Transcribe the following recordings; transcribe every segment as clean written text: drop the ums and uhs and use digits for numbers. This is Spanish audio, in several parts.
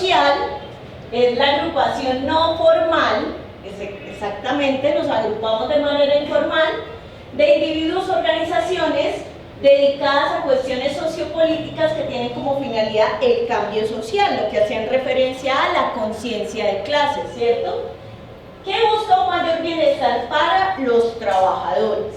social es la agrupación no formal, exactamente, nos agrupamos de manera informal, de individuos o organizaciones dedicadas a cuestiones sociopolíticas que tienen como finalidad el cambio social, lo que hacían referencia a la conciencia de clase, ¿cierto? Que busca un mayor bienestar para los trabajadores.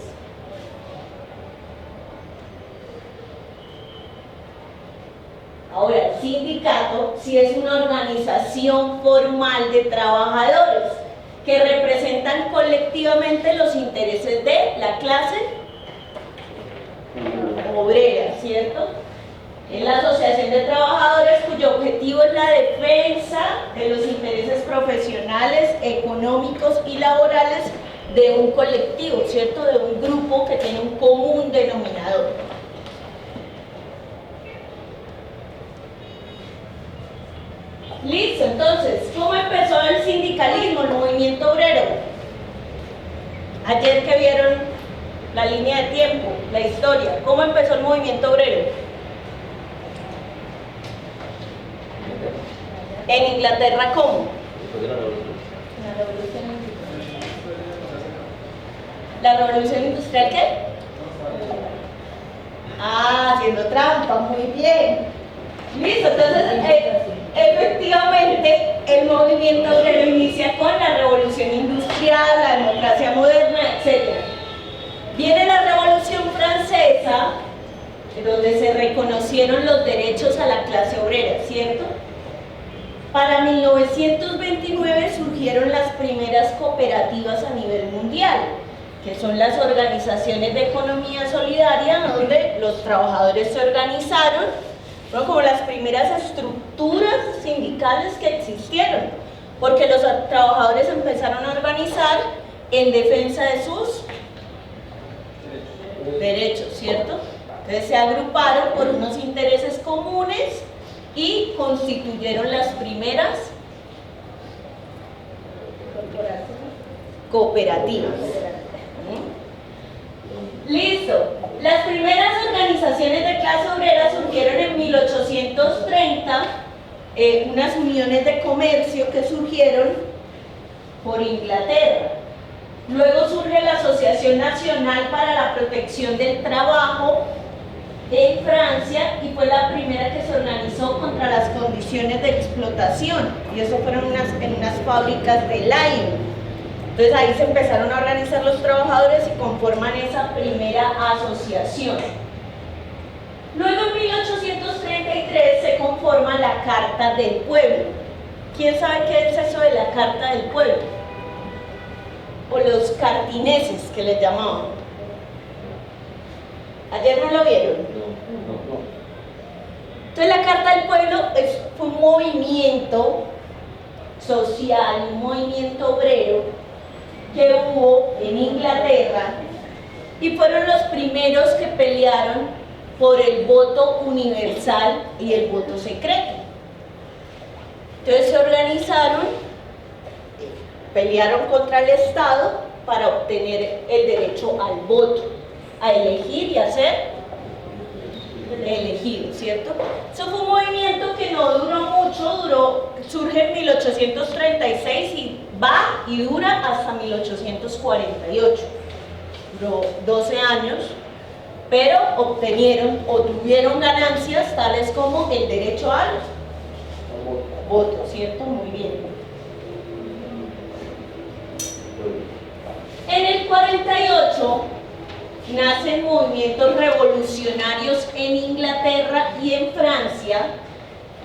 Ahora, el sindicato sí es una organización formal de trabajadores que representan colectivamente los intereses de la clase obrera, ¿cierto? Es la asociación de trabajadores cuyo objetivo es la defensa de los intereses profesionales, económicos y laborales de un colectivo, ¿cierto? De un grupo que tiene un común denominador. Listo, entonces, ¿cómo empezó el sindicalismo, el movimiento obrero? Ayer que vieron la línea de tiempo, la historia, ¿cómo empezó el movimiento obrero? En Inglaterra, ¿cómo? ¿La revolución industrial qué? Ah, haciendo trampa, muy bien. Listo, entonces, efectivamente, el movimiento obrero inicia con la revolución industrial, la democracia moderna, etc. Viene la Revolución Francesa, donde se reconocieron los derechos a la clase obrera, ¿cierto? Para 1929 surgieron las primeras cooperativas a nivel mundial, que son las organizaciones de economía solidaria, donde los trabajadores se organizaron, ¿no? Como las primeras estructuras sindicales que existieron, porque los trabajadores empezaron a organizar en defensa de sus derechos, ¿cierto? Entonces se agruparon por unos intereses comunes y constituyeron las primeras cooperativas. Listo. Las primeras organizaciones de clase obrera surgieron en 1830, unas uniones de comercio que surgieron por Inglaterra. Luego surge la Asociación Nacional para la Protección del Trabajo en Francia y fue la primera que se organizó contra las condiciones de explotación, y eso fueron en unas fábricas de Lyon. Entonces ahí se empezaron a organizar los trabajadores y conforman esa primera asociación. Luego en 1833 se conforma la Carta del Pueblo. ¿Quién sabe qué es eso de la Carta del Pueblo? O los cartineses que les llamaban. ¿Ayer no lo vieron? No. Entonces la Carta del Pueblo fue un movimiento social, un movimiento obrero que hubo en Inglaterra y fueron los primeros que pelearon por el voto universal y el voto secreto. Entonces se organizaron, pelearon contra el Estado para obtener el derecho al voto, a elegir y a ser elegido, ¿cierto? Eso fue un movimiento que no duró mucho, surge en 1836 y va y dura hasta 1848. Duró 12 años, pero obtenieron o tuvieron ganancias tales como el derecho al voto, ¿cierto? Muy bien. En el 48 nacen movimientos revolucionarios en Inglaterra y en Francia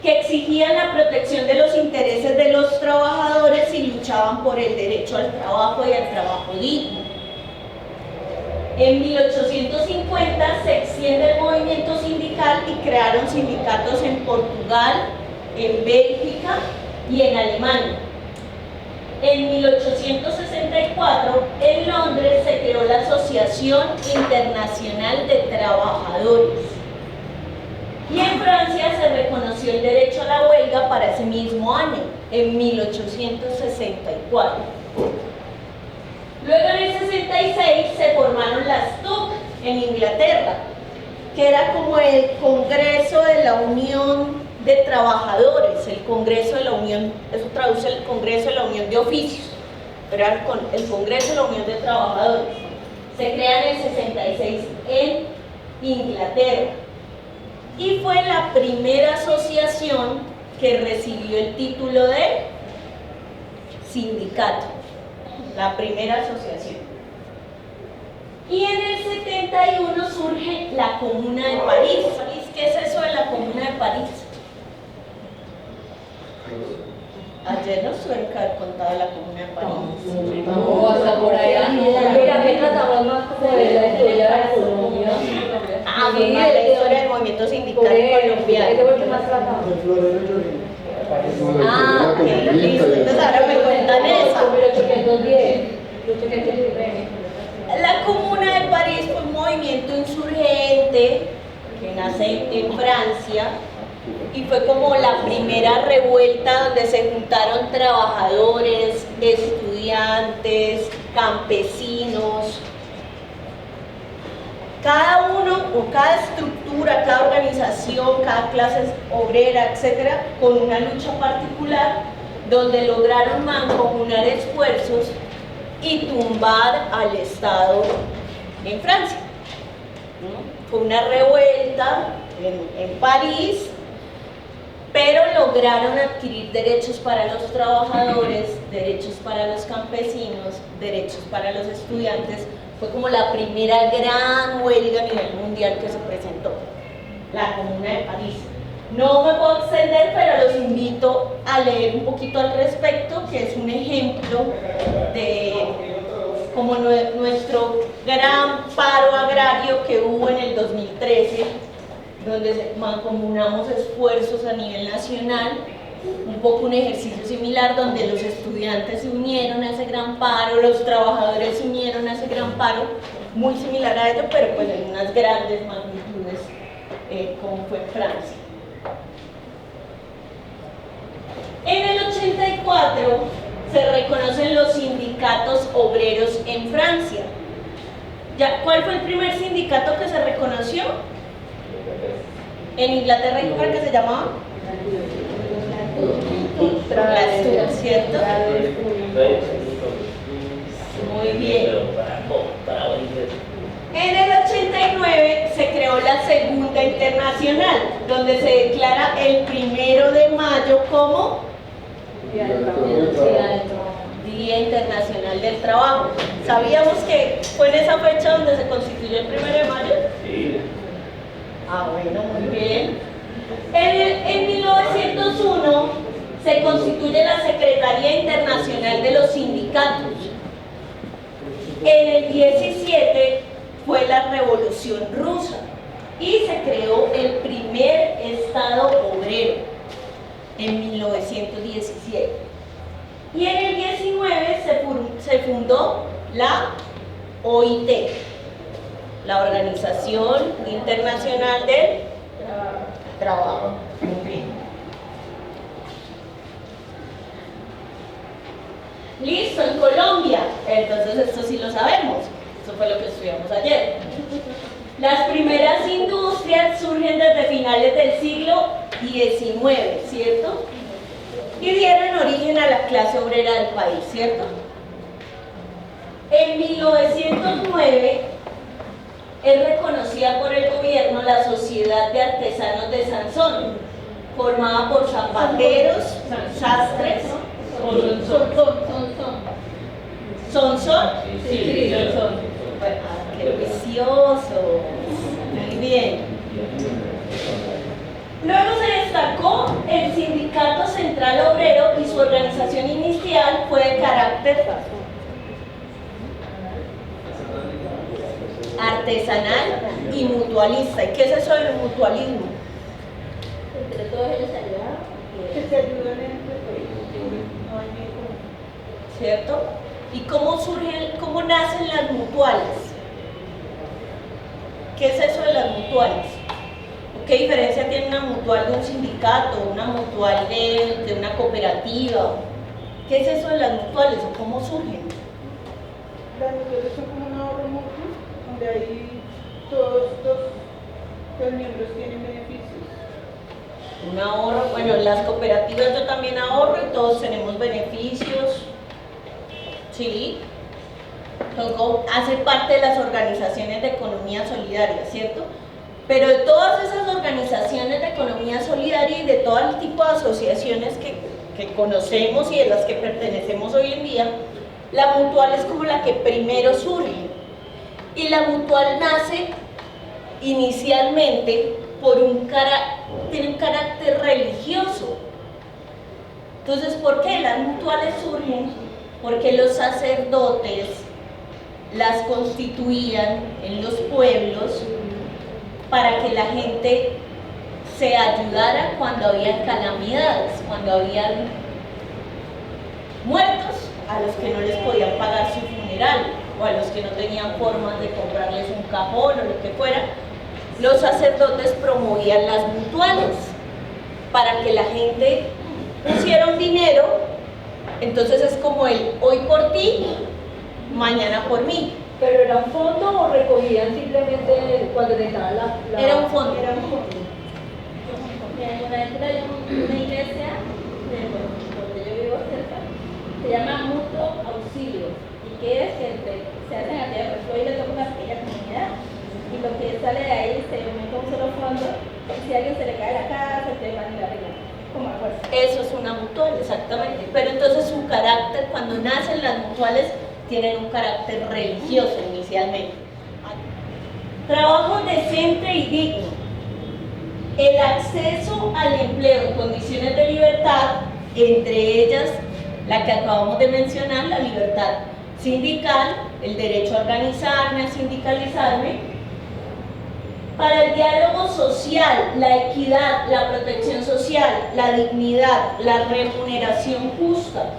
que exigían la protección de los intereses de los trabajadores y luchaban por el derecho al trabajo y al trabajo digno. En 1850 se extiende el movimiento sindical y crearon sindicatos en Portugal, en Bélgica y en Alemania. En 1864, en Londres, se creó la Asociación Internacional de Trabajadores. Y en Francia se reconoció el derecho a la huelga para ese mismo año, en 1864. Luego, en el 66, se formaron las TUC en Inglaterra, que era como el Congreso de la Unión de Trabajadores, el Congreso de la Unión, eso traduce el Congreso de la Unión de Oficios, pero era el Congreso de la Unión de Trabajadores. Se crea en el 66 en Inglaterra y fue la primera asociación que recibió el título de sindicato, la primera asociación. Y en el 71 surge la Comuna de París. ¿Qué es eso de la Comuna de París? Ayer nos tuve que haber contado la Comuna de París. No, hasta por allá. Mira, que tratamos más como de la historia de Colombia. Ah, sí, la historia del movimiento sindical colombiano. ¿Qué es lo que más tratamos? Ah, ok, listo. Entonces ahora me cuentan esa. 1810. La Comuna de París fue un movimiento insurgente que nace en Francia y fue como la primera revuelta donde se juntaron trabajadores, estudiantes, campesinos, cada uno o cada estructura, cada organización, cada clase obrera, etcétera, con una lucha particular donde lograron mancomunar esfuerzos y tumbar al Estado en Francia. Fue una revuelta en París, pero lograron adquirir derechos para los trabajadores, derechos para los campesinos, derechos para los estudiantes. Fue como la primera gran huelga a nivel mundial que se presentó, la Comuna de París. No me puedo extender, pero los invito a leer un poquito al respecto, que es un ejemplo de como nuestro gran paro agrario que hubo en el 2013, donde mancomunamos esfuerzos a nivel nacional, un poco un ejercicio similar donde los estudiantes se unieron a ese gran paro, los trabajadores se unieron a ese gran paro, muy similar a ello, pero pues en unas grandes magnitudes, como fue en Francia. En el 84 se reconocen los sindicatos obreros en Francia. ¿Cuál fue el primer sindicato que se reconoció? En Inglaterra, ¿y cómo era que se llamaba? La STUC, ¿cierto? Muy bien. En el 89 se creó la Segunda Internacional, donde se declara el 1 de mayo como Día Internacional del Trabajo. ¿Sabíamos que fue en esa fecha donde se constituyó el 1 de mayo? Sí. Ah, bueno, muy bien. En 1901 se constituye la Secretaría Internacional de los Sindicatos. En el 17 fue la Revolución Rusa y se creó el primer Estado obrero en 1917. Y en el 19 se fundó la OIT, la Organización Internacional del Trabajo. Muy bien. Listo, en Colombia, entonces esto sí lo sabemos, eso fue lo que estudiamos ayer. Las primeras industrias surgen desde finales del siglo XIX, ¿cierto? Y dieron origen a la clase obrera del país, ¿cierto? En 1909 es reconocida por el gobierno la Sociedad de Artesanos de Sansón, formada por zapateros, sastres, ¿Son? Sí, son. ¡Qué vicioso! Muy bien. Luego se destacó el Sindicato Central Obrero y su organización inicial fue de carácter artesanal y mutualista. ¿Y qué es eso del mutualismo? Entre todos ellos ayudaban. Que se ayudan entre todos. ¿Cierto? ¿Y cómo nacen las mutuales? ¿Qué es eso de las mutuales? ¿Qué diferencia tiene una mutual de un sindicato, una mutual de una cooperativa? ¿Qué es eso de las mutuales o cómo surgen? Las mutuales son como un ahorro mutuo, donde ahí todos los miembros tienen beneficios. un ahorro. Bueno, en las cooperativas yo también ahorro y todos tenemos beneficios, ¿sí? Luego hace parte de las organizaciones de economía solidaria, ¿cierto? Pero de todas esas organizaciones de economía solidaria y de todo el tipo de asociaciones que conocemos y de las que pertenecemos hoy en día, la mutual es como la que primero surge. Y la mutual nace inicialmente tiene un carácter religioso. Entonces, ¿por qué las mutuales surgen? Porque los sacerdotes las constituían en los pueblos para que la gente se ayudara cuando había calamidades, cuando habían muertos a los que no les podían pagar su funeral o a los que no tenían formas de comprarles un cajón o lo que fuera. Los sacerdotes promovían las mutuales para que la gente pusiera un dinero. Entonces es como el hoy por ti, mañana por mí. ¿Pero era un fondo o recogían simplemente cuando necesitaban la... Era un fondo. Una vez hay una iglesia donde yo vivo cerca, se llama Mutuo Auxilio. ¿Y qué es? Que se hacen a tierra, pues hoy le toca una pequeña comunidad y lo que sale de ahí se mete un solo fondo y si a alguien se le cae la casa, se van y la arreglan. Como algo así. Eso es una mutual, exactamente. Pero entonces su carácter, cuando nacen las mutuales, tienen un carácter religioso inicialmente. Trabajo decente y digno. El acceso al empleo en condiciones de libertad, entre ellas la que acabamos de mencionar, la libertad sindical, el derecho a organizarme, a sindicalizarme. Para el diálogo social, la equidad, la protección social, la dignidad, la remuneración justa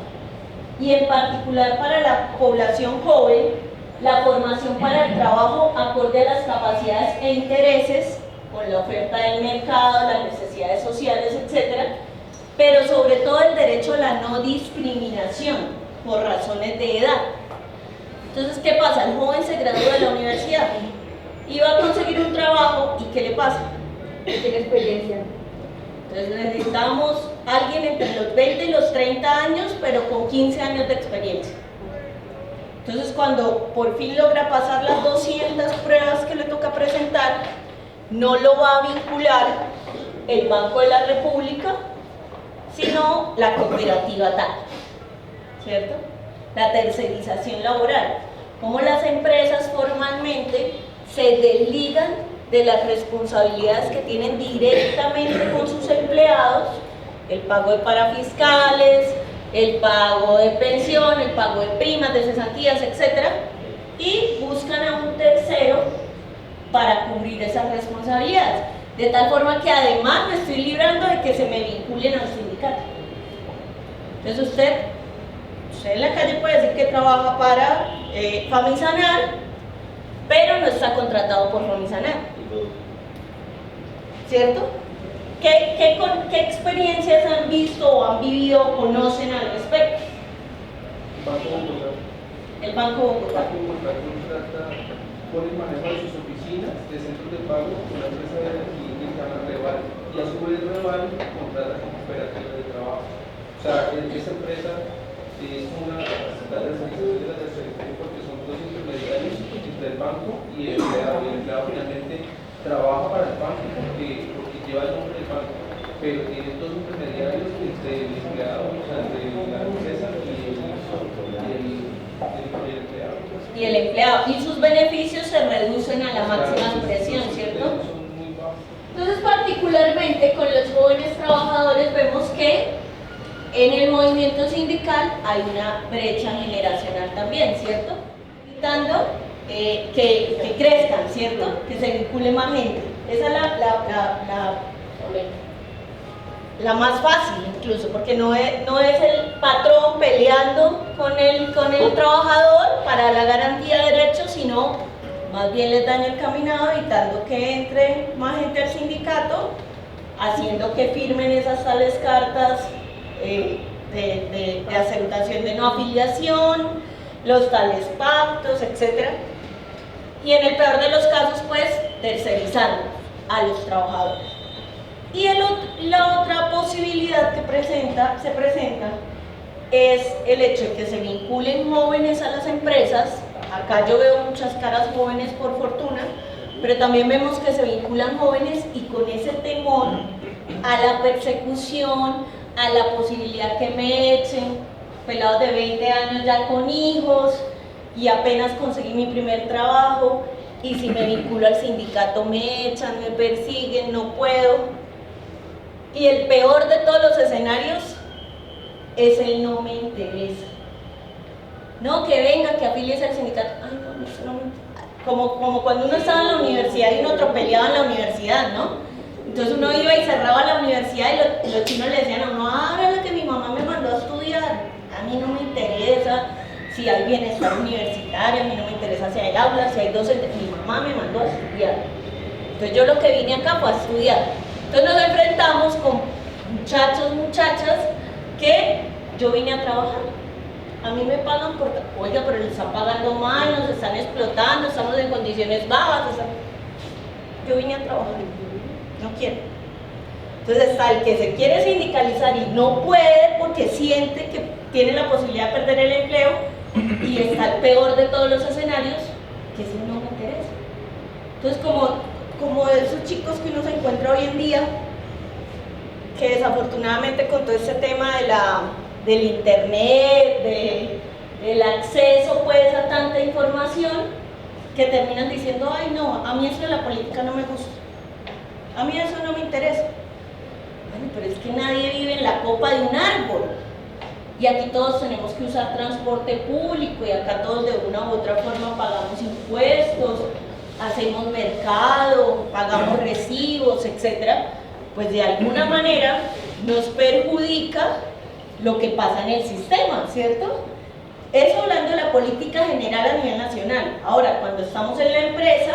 y en particular para la población joven, la formación para el trabajo acorde a las capacidades e intereses con la oferta del mercado, las necesidades sociales, etc. Pero sobre todo el derecho a la no discriminación por razones de edad. Entonces, ¿qué pasa? El joven se gradúa de la universidad y va a conseguir un trabajo, ¿y qué le pasa? Tiene experiencia. Entonces necesitamos alguien entre los 20 y los 30 años, pero con 15 años de experiencia. Entonces cuando por fin logra pasar las 200 pruebas que le toca presentar, no lo va a vincular el Banco de la República, sino la cooperativa tal, ¿cierto? La tercerización laboral. Como las empresas formalmente se desligan de las responsabilidades que tienen directamente con sus empleados, el pago de parafiscales, el pago de pensión, el pago de primas, de cesantías, etc. Y buscan a un tercero para cubrir esas responsabilidades. De tal forma que además me estoy librando de que se me vinculen al sindicato. Entonces usted en la calle puede decir que trabaja para Famisanar, pero no está contratado por Famisanar. ¿Cierto? ¿Qué experiencias han visto o han vivido o conocen al respecto? El Banco Bogotá. El Banco Bogotá contrata por el manejo de sus oficinas de centros de pago con la empresa de aquí que se llama Reval, y a su vez Reval contrata con cooperativas de trabajo. O sea, esta empresa es una tercerización de la tercerización porque son dos intermediarios entre el banco y el empleado. Y el empleado finalmente trabaja para el banco porque lleva el nombre del banco, pero tiene dos intermediarios entre el empleado, o sea, entre la empresa y el empleado. Y el empleado. Y sus beneficios se reducen a la máxima expresión, ¿cierto? Entonces, particularmente con los jóvenes trabajadores vemos que en el movimiento sindical hay una brecha generacional también, ¿cierto? Evitando que crezcan, ¿cierto? Que se vincule más gente. Esa es la más fácil incluso, porque no es el patrón peleando con el trabajador para la garantía de derechos, sino más bien les daña el caminado, evitando que entre más gente al sindicato, haciendo que firmen esas tales cartas de aceptación de no afiliación, los tales pactos, etc. Y en el peor de los casos, pues, tercerizando a los trabajadores. Y la otra posibilidad que se presenta es el hecho de que se vinculen jóvenes a las empresas. Acá yo veo muchas caras jóvenes por fortuna, pero también vemos que se vinculan jóvenes y con ese temor a la persecución, a la posibilidad que me echen, pelados de 20 años ya con hijos y apenas conseguí mi primer trabajo, y si me vinculo al sindicato me echan, me persiguen, no puedo. Y el peor de todos los escenarios es el no me interesa. No, que venga, que afilies al sindicato. Ay, no, eso no me interesa. Como cuando uno estaba en la universidad y uno tropeleaba en la universidad, ¿no? Entonces uno iba y cerraba la universidad y los chinos le decían a uno, ahora lo que mi mamá me mandó a estudiar, a mí no me interesa si hay bienestar universitario, a mí no me interesa si hay aulas, si hay docentes, mi mamá me mandó a estudiar. Entonces yo lo que vine acá fue a estudiar. Entonces nos enfrentamos con muchachos, muchachas, que yo vine a trabajar. A mí me pagan por, oiga, pero les están pagando mal, nos están explotando, estamos en condiciones bajas. Yo vine a trabajar, no quiero. Entonces está el que se quiere sindicalizar y no puede porque siente que tiene la posibilidad de perder el empleo, y está el peor de todos los escenarios, que ese no me interesa. Entonces como esos chicos que uno se encuentra hoy en día, que desafortunadamente con todo este tema del internet, del acceso pues a tanta información, que terminan diciendo, ay no, a mí eso de la política no me gusta, a mí eso no me interesa. Bueno, pero es que nadie vive en la copa de un árbol, y aquí todos tenemos que usar transporte público, y acá todos de una u otra forma pagamos impuestos, hacemos mercado, pagamos recibos, etc. Pues de alguna manera nos perjudica lo que pasa en el sistema, ¿cierto? Eso hablando de la política general a nivel nacional. Ahora, cuando estamos en la empresa,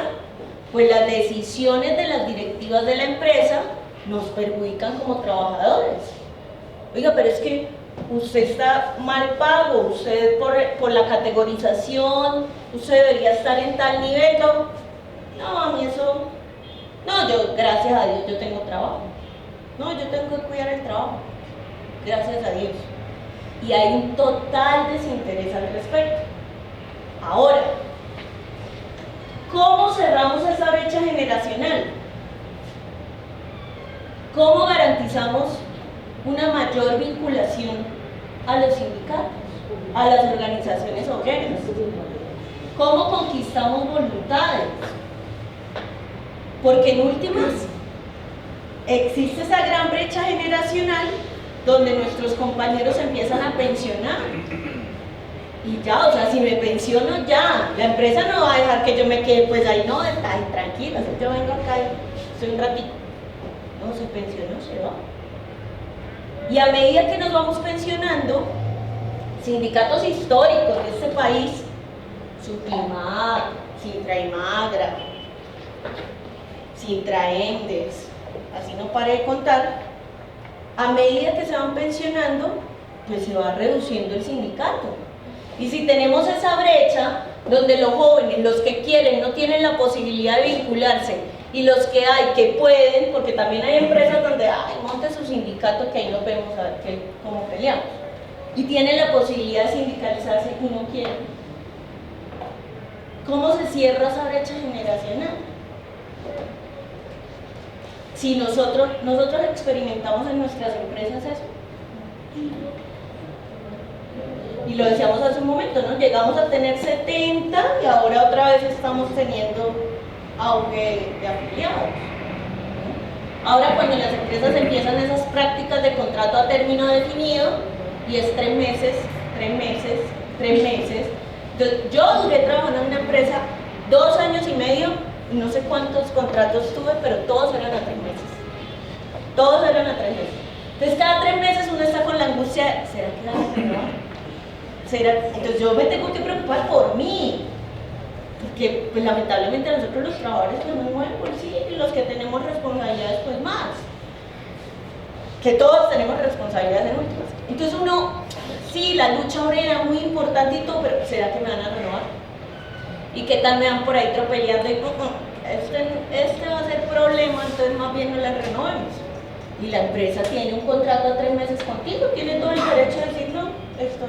pues las decisiones de las directivas de la empresa nos perjudican como trabajadores. Oiga, pero es que usted está mal pago, usted por la categorización, usted debería estar en tal nivel. No, a mí eso, no, yo, gracias a Dios, yo tengo trabajo. No, yo tengo que cuidar el trabajo, gracias a Dios. Y hay un total desinterés al respecto. Ahora, ¿cómo cerramos esa brecha generacional? ¿Cómo garantizamos una mayor vinculación a los sindicatos, a las organizaciones obreras? ¿Cómo conquistamos voluntades? Porque en últimas existe esa gran brecha generacional donde nuestros compañeros empiezan a pensionar. Y ya, o sea, si me pensiono ya, la empresa no va a dejar que yo me quede pues ahí, no, ay, tranquila, yo vengo acá y estoy un ratito. No, se pensionó, se va. Y a medida que nos vamos pensionando, sindicatos históricos de este país, Sutimag, Sintra y Magra, Sintraendes, así no paré de contar, a medida que se van pensionando, pues se va reduciendo el sindicato. Y si tenemos esa brecha donde los jóvenes, los que quieren, no tienen la posibilidad de vincularse, y los que hay que pueden, porque también hay empresas donde, ay, monte su sindicato que ahí nos vemos a ver cómo peleamos, y tienen la posibilidad de sindicalizarse y no quieren. ¿Cómo se cierra esa brecha generacional? Si nosotros experimentamos en nuestras empresas eso. Y lo decíamos hace un momento, ¿no? Llegamos a tener 70 y ahora otra vez estamos teniendo auge de afiliados. Ahora cuando las empresas empiezan esas prácticas de contrato a término definido, y es 3 meses, 3 meses, 3 meses. Yo duré trabajando en una empresa 2 años y medio, no sé cuántos contratos tuve, pero todos eran a 3 meses. Todos eran a 3 meses. Entonces cada 3 meses uno está con la angustia, ¿será que la van a renovar? Entonces yo me tengo que preocupar por mí, porque pues lamentablemente nosotros los trabajadores pues nos mueven por sí, y los que tenemos responsabilidades pues más, que todos tenemos responsabilidades en últimas. Entonces uno, sí, la lucha obrera es muy importante y todo, pero ¿será que me van a renovar? ¿Y qué tal me van por ahí tropeleando y este va a ser problema, entonces más bien no la renovemos? y la empresa tiene un contrato a 3 meses contigo, tiene todo el derecho de decir, no, esto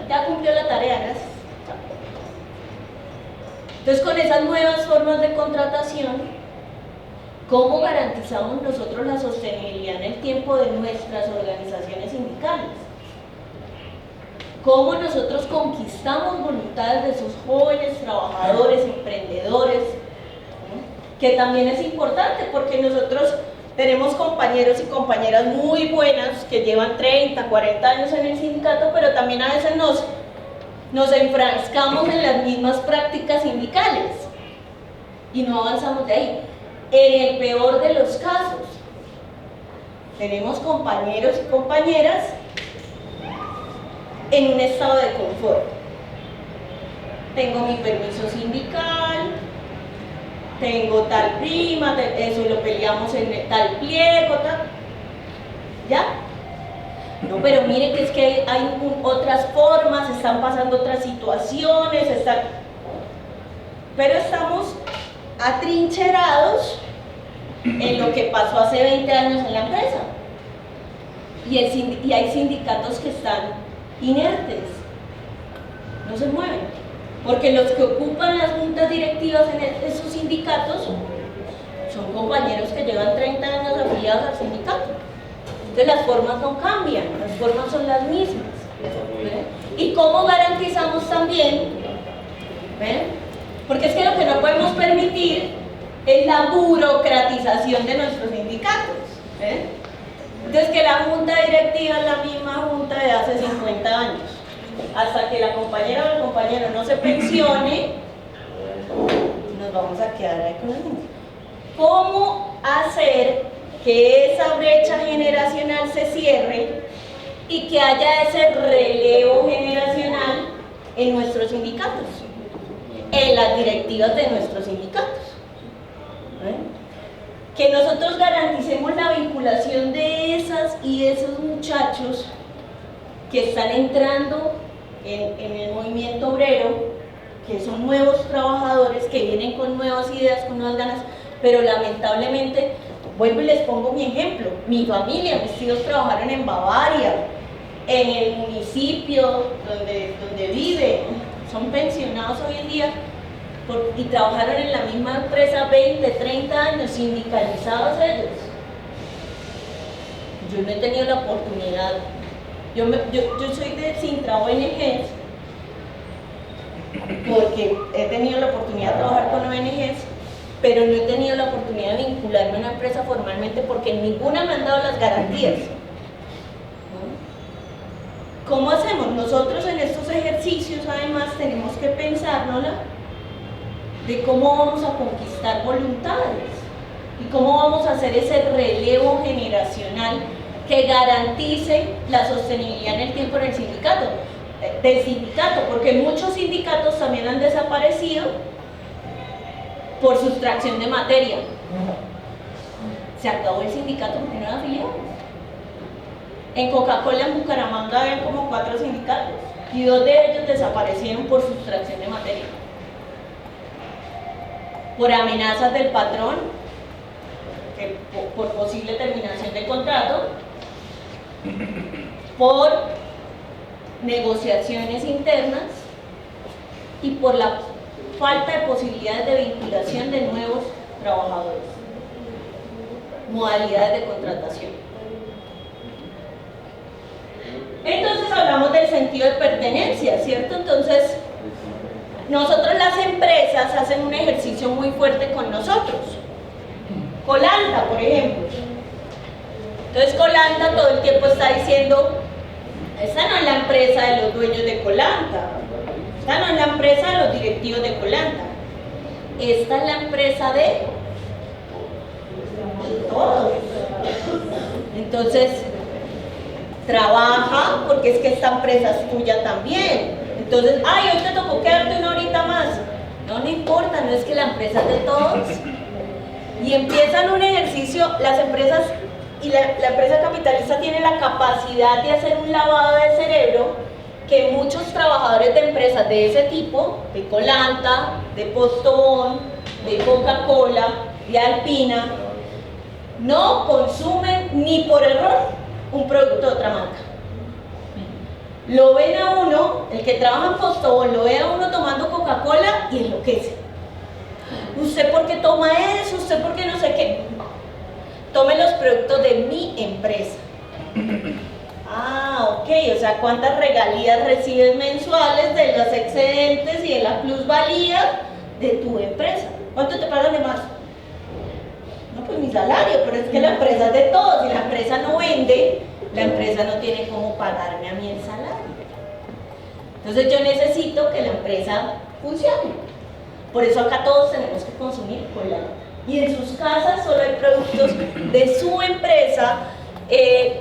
ya cumplió la tarea, gracias. Entonces, con esas nuevas formas de contratación, ¿cómo garantizamos nosotros la sostenibilidad en el tiempo de nuestras organizaciones sindicales? ¿Cómo nosotros conquistamos voluntades de esos jóvenes trabajadores, emprendedores? Que también es importante porque nosotros tenemos compañeros y compañeras muy buenas que llevan 30, 40 años en el sindicato, pero también a veces nos enfrascamos en las mismas prácticas sindicales y no avanzamos de ahí. En el peor de los casos, tenemos compañeros y compañeras en un estado de confort. Tengo mi permiso sindical, tengo tal prima, eso lo peleamos en tal pliego, tal. ¿Ya? No, pero mire que es que hay otras formas, están pasando otras situaciones, pero estamos atrincherados en lo que pasó hace 20 años en la empresa. Y hay sindicatos que están inertes, no se mueven, porque los que ocupan las juntas directivas en esos sindicatos son compañeros que llevan 30 años afiliados al sindicato. Entonces las formas no cambian, las formas son las mismas. ¿Ven? ¿Y cómo garantizamos también? ¿Ven? Porque es que lo que no podemos permitir es la burocratización de nuestros sindicatos. ¿Ven? Entonces que la junta directiva es la misma junta de hace 50 años. Hasta que la compañera o el compañero no se pensione, nos vamos a quedar ahí con la junta. ¿Cómo hacer que esa brecha generacional se cierre y que haya ese relevo generacional en nuestros sindicatos, en las directivas de nuestros sindicatos? Que nosotros garanticemos la vinculación de esas y esos muchachos que están entrando en el movimiento obrero, que son nuevos trabajadores, que vienen con nuevas ideas, con nuevas ganas, pero lamentablemente, vuelvo y les pongo mi ejemplo, mi familia, mis hijos trabajaron en Bavaria, en el municipio donde viven, son pensionados hoy en día, y trabajaron en la misma empresa 20, 30 años, sindicalizados ellos. Yo no he tenido la oportunidad, yo soy de Sintra ONGs, porque he tenido la oportunidad de trabajar con ONGs, pero no he tenido la oportunidad de vincularme a una empresa formalmente porque en ninguna me han dado las garantías. ¿Cómo hacemos? Nosotros en estos ejercicios además tenemos que pensárnosla de cómo vamos a conquistar voluntades y cómo vamos a hacer ese relevo generacional que garantice la sostenibilidad en el tiempo del sindicato, porque muchos sindicatos también han desaparecido por sustracción de materia. Se acabó el sindicato porque no era afiliado. En Coca-Cola en Bucaramanga había como 4 sindicatos y 2 de ellos desaparecieron por sustracción de materia, por amenazas del patrón, por posible terminación del contrato, por negociaciones internas y por la falta de posibilidades de vinculación de nuevos trabajadores, modalidades de contratación. Entonces hablamos del sentido de pertenencia, ¿cierto? Entonces, nosotros las empresas hacen un ejercicio muy fuerte con nosotros. Colanta, por ejemplo. Entonces Colanta todo el tiempo está diciendo, esta no es la empresa de los dueños de Colanta, esta no es la empresa de los directivos de Colanta, esta es la empresa de todos. Entonces, trabaja porque es que esta empresa es tuya también. Entonces, ay, hoy te tocó quedarte una horita más. No importa, no es que la empresa es de todos. Y empiezan un ejercicio, las empresas y la empresa capitalista tiene la capacidad de hacer un lavado de cerebro que muchos trabajadores de empresas de ese tipo, de Colanta, de Postobón, de Coca-Cola, de Alpina, no consumen ni por error un producto de otra marca. Lo ven a uno, el que trabaja en Postobón, lo ve a uno tomando Coca-Cola y enloquece. ¿Usted por qué toma eso? ¿Usted por qué no sé qué? Tome los productos de mi empresa. Ah, ok, o sea, ¿cuántas regalías recibes mensuales de los excedentes y de la plusvalía de tu empresa? ¿Cuánto te pagan de más? No, pues mi salario, pero es que la empresa es de todos. Si la empresa no vende, la empresa no tiene cómo pagarme a mí el salario. Entonces yo necesito que la empresa funcione. Por eso acá todos tenemos que consumir cola. Y en sus casas solo hay productos de su empresa,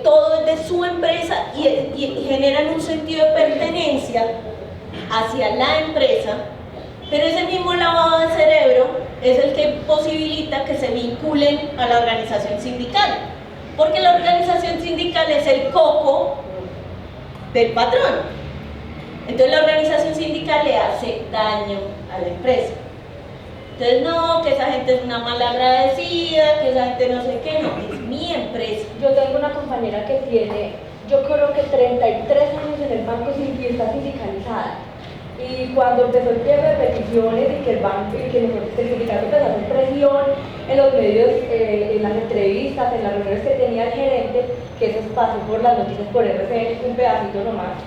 todo es de su empresa y generan un sentido de pertenencia hacia la empresa, pero ese mismo lavado de cerebro es el que posibilita que se vinculen a la organización sindical, porque la organización sindical es el coco del patrón. Entonces la organización sindical le hace daño a la empresa. Entonces no, que esa gente es una mala agradecida, que esa gente no sé qué, no, es mi empresa. Yo tengo una compañera que tiene, yo creo que 33 años en el banco sin que está sindicalizada. Y cuando empezó el tiempo de peticiones y que el banco, y que el sindicato empezó a hacer presión en los medios, en las entrevistas, en las reuniones que tenía el gerente, que eso pasó por las noticias por RCN, un pedacito nomás.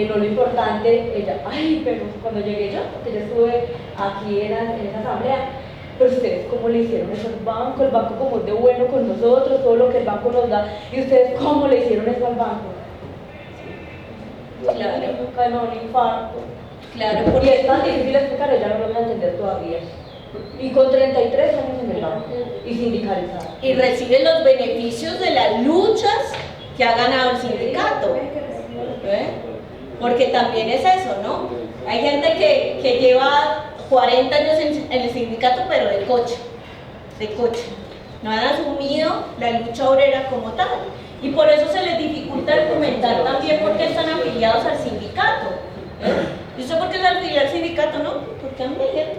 No lo importante, ella, ay, pero cuando llegué yo, porque yo estuve aquí en esa asamblea, pero ustedes cómo le hicieron eso al banco, el banco como es de bueno con nosotros, todo lo que el banco nos da, y ustedes cómo le hicieron eso al banco. Claro. Nunca no, un infarto. Claro, Y porque es tan difícil explicar, ella no lo voy a entender todavía. Y con 33 años en el banco, y sindicalizada. y recibe los beneficios de las luchas que ha ganado el sindicato. ¿Eh? Porque también es eso, ¿no? Hay gente que lleva 40 años en el sindicato, pero de coche. No han asumido la lucha obrera como tal. Y por eso se les dificulta argumentar también por qué están afiliados al sindicato. ¿Y usted por qué se afilia al sindicato? No, porque han afiliado.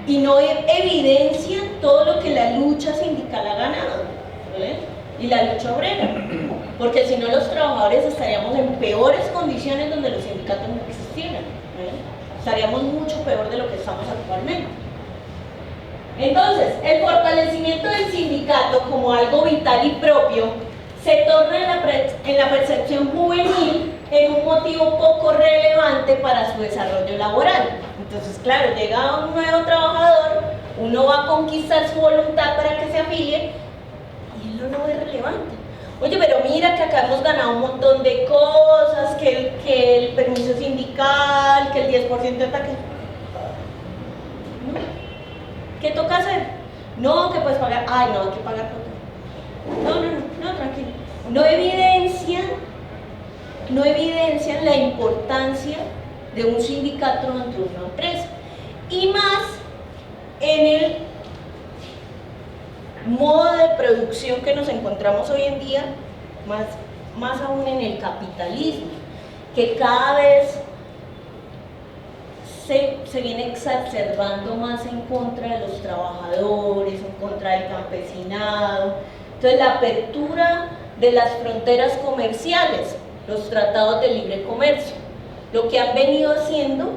Y no evidencian todo lo que la lucha sindical ha ganado. Y la lucha obrera, porque si no los trabajadores estaríamos en peores condiciones donde los sindicatos no existieran, estaríamos mucho peor de lo que estamos actualmente. Entonces, el fortalecimiento del sindicato como algo vital y propio se torna en la percepción juvenil en un motivo poco relevante para su desarrollo laboral. Entonces, claro, llega un nuevo trabajador, uno va a conquistar su voluntad para que se afilie, y él no es relevante. Oye, pero mira que acá hemos ganado un montón de cosas, que el permiso sindical, que el 10% de ataque. ¿No? ¿Qué toca hacer? No, que puedes pagar. Ay, no, hay que pagar por todo. No, tranquilo. No evidencian la importancia de un sindicato dentro de una empresa. Y más en el modo de producción que nos encontramos hoy en día, más aún en el capitalismo, que cada vez se viene exacerbando más en contra de los trabajadores, en contra del campesinado. Entonces la apertura de las fronteras comerciales, los tratados de libre comercio, lo que han venido haciendo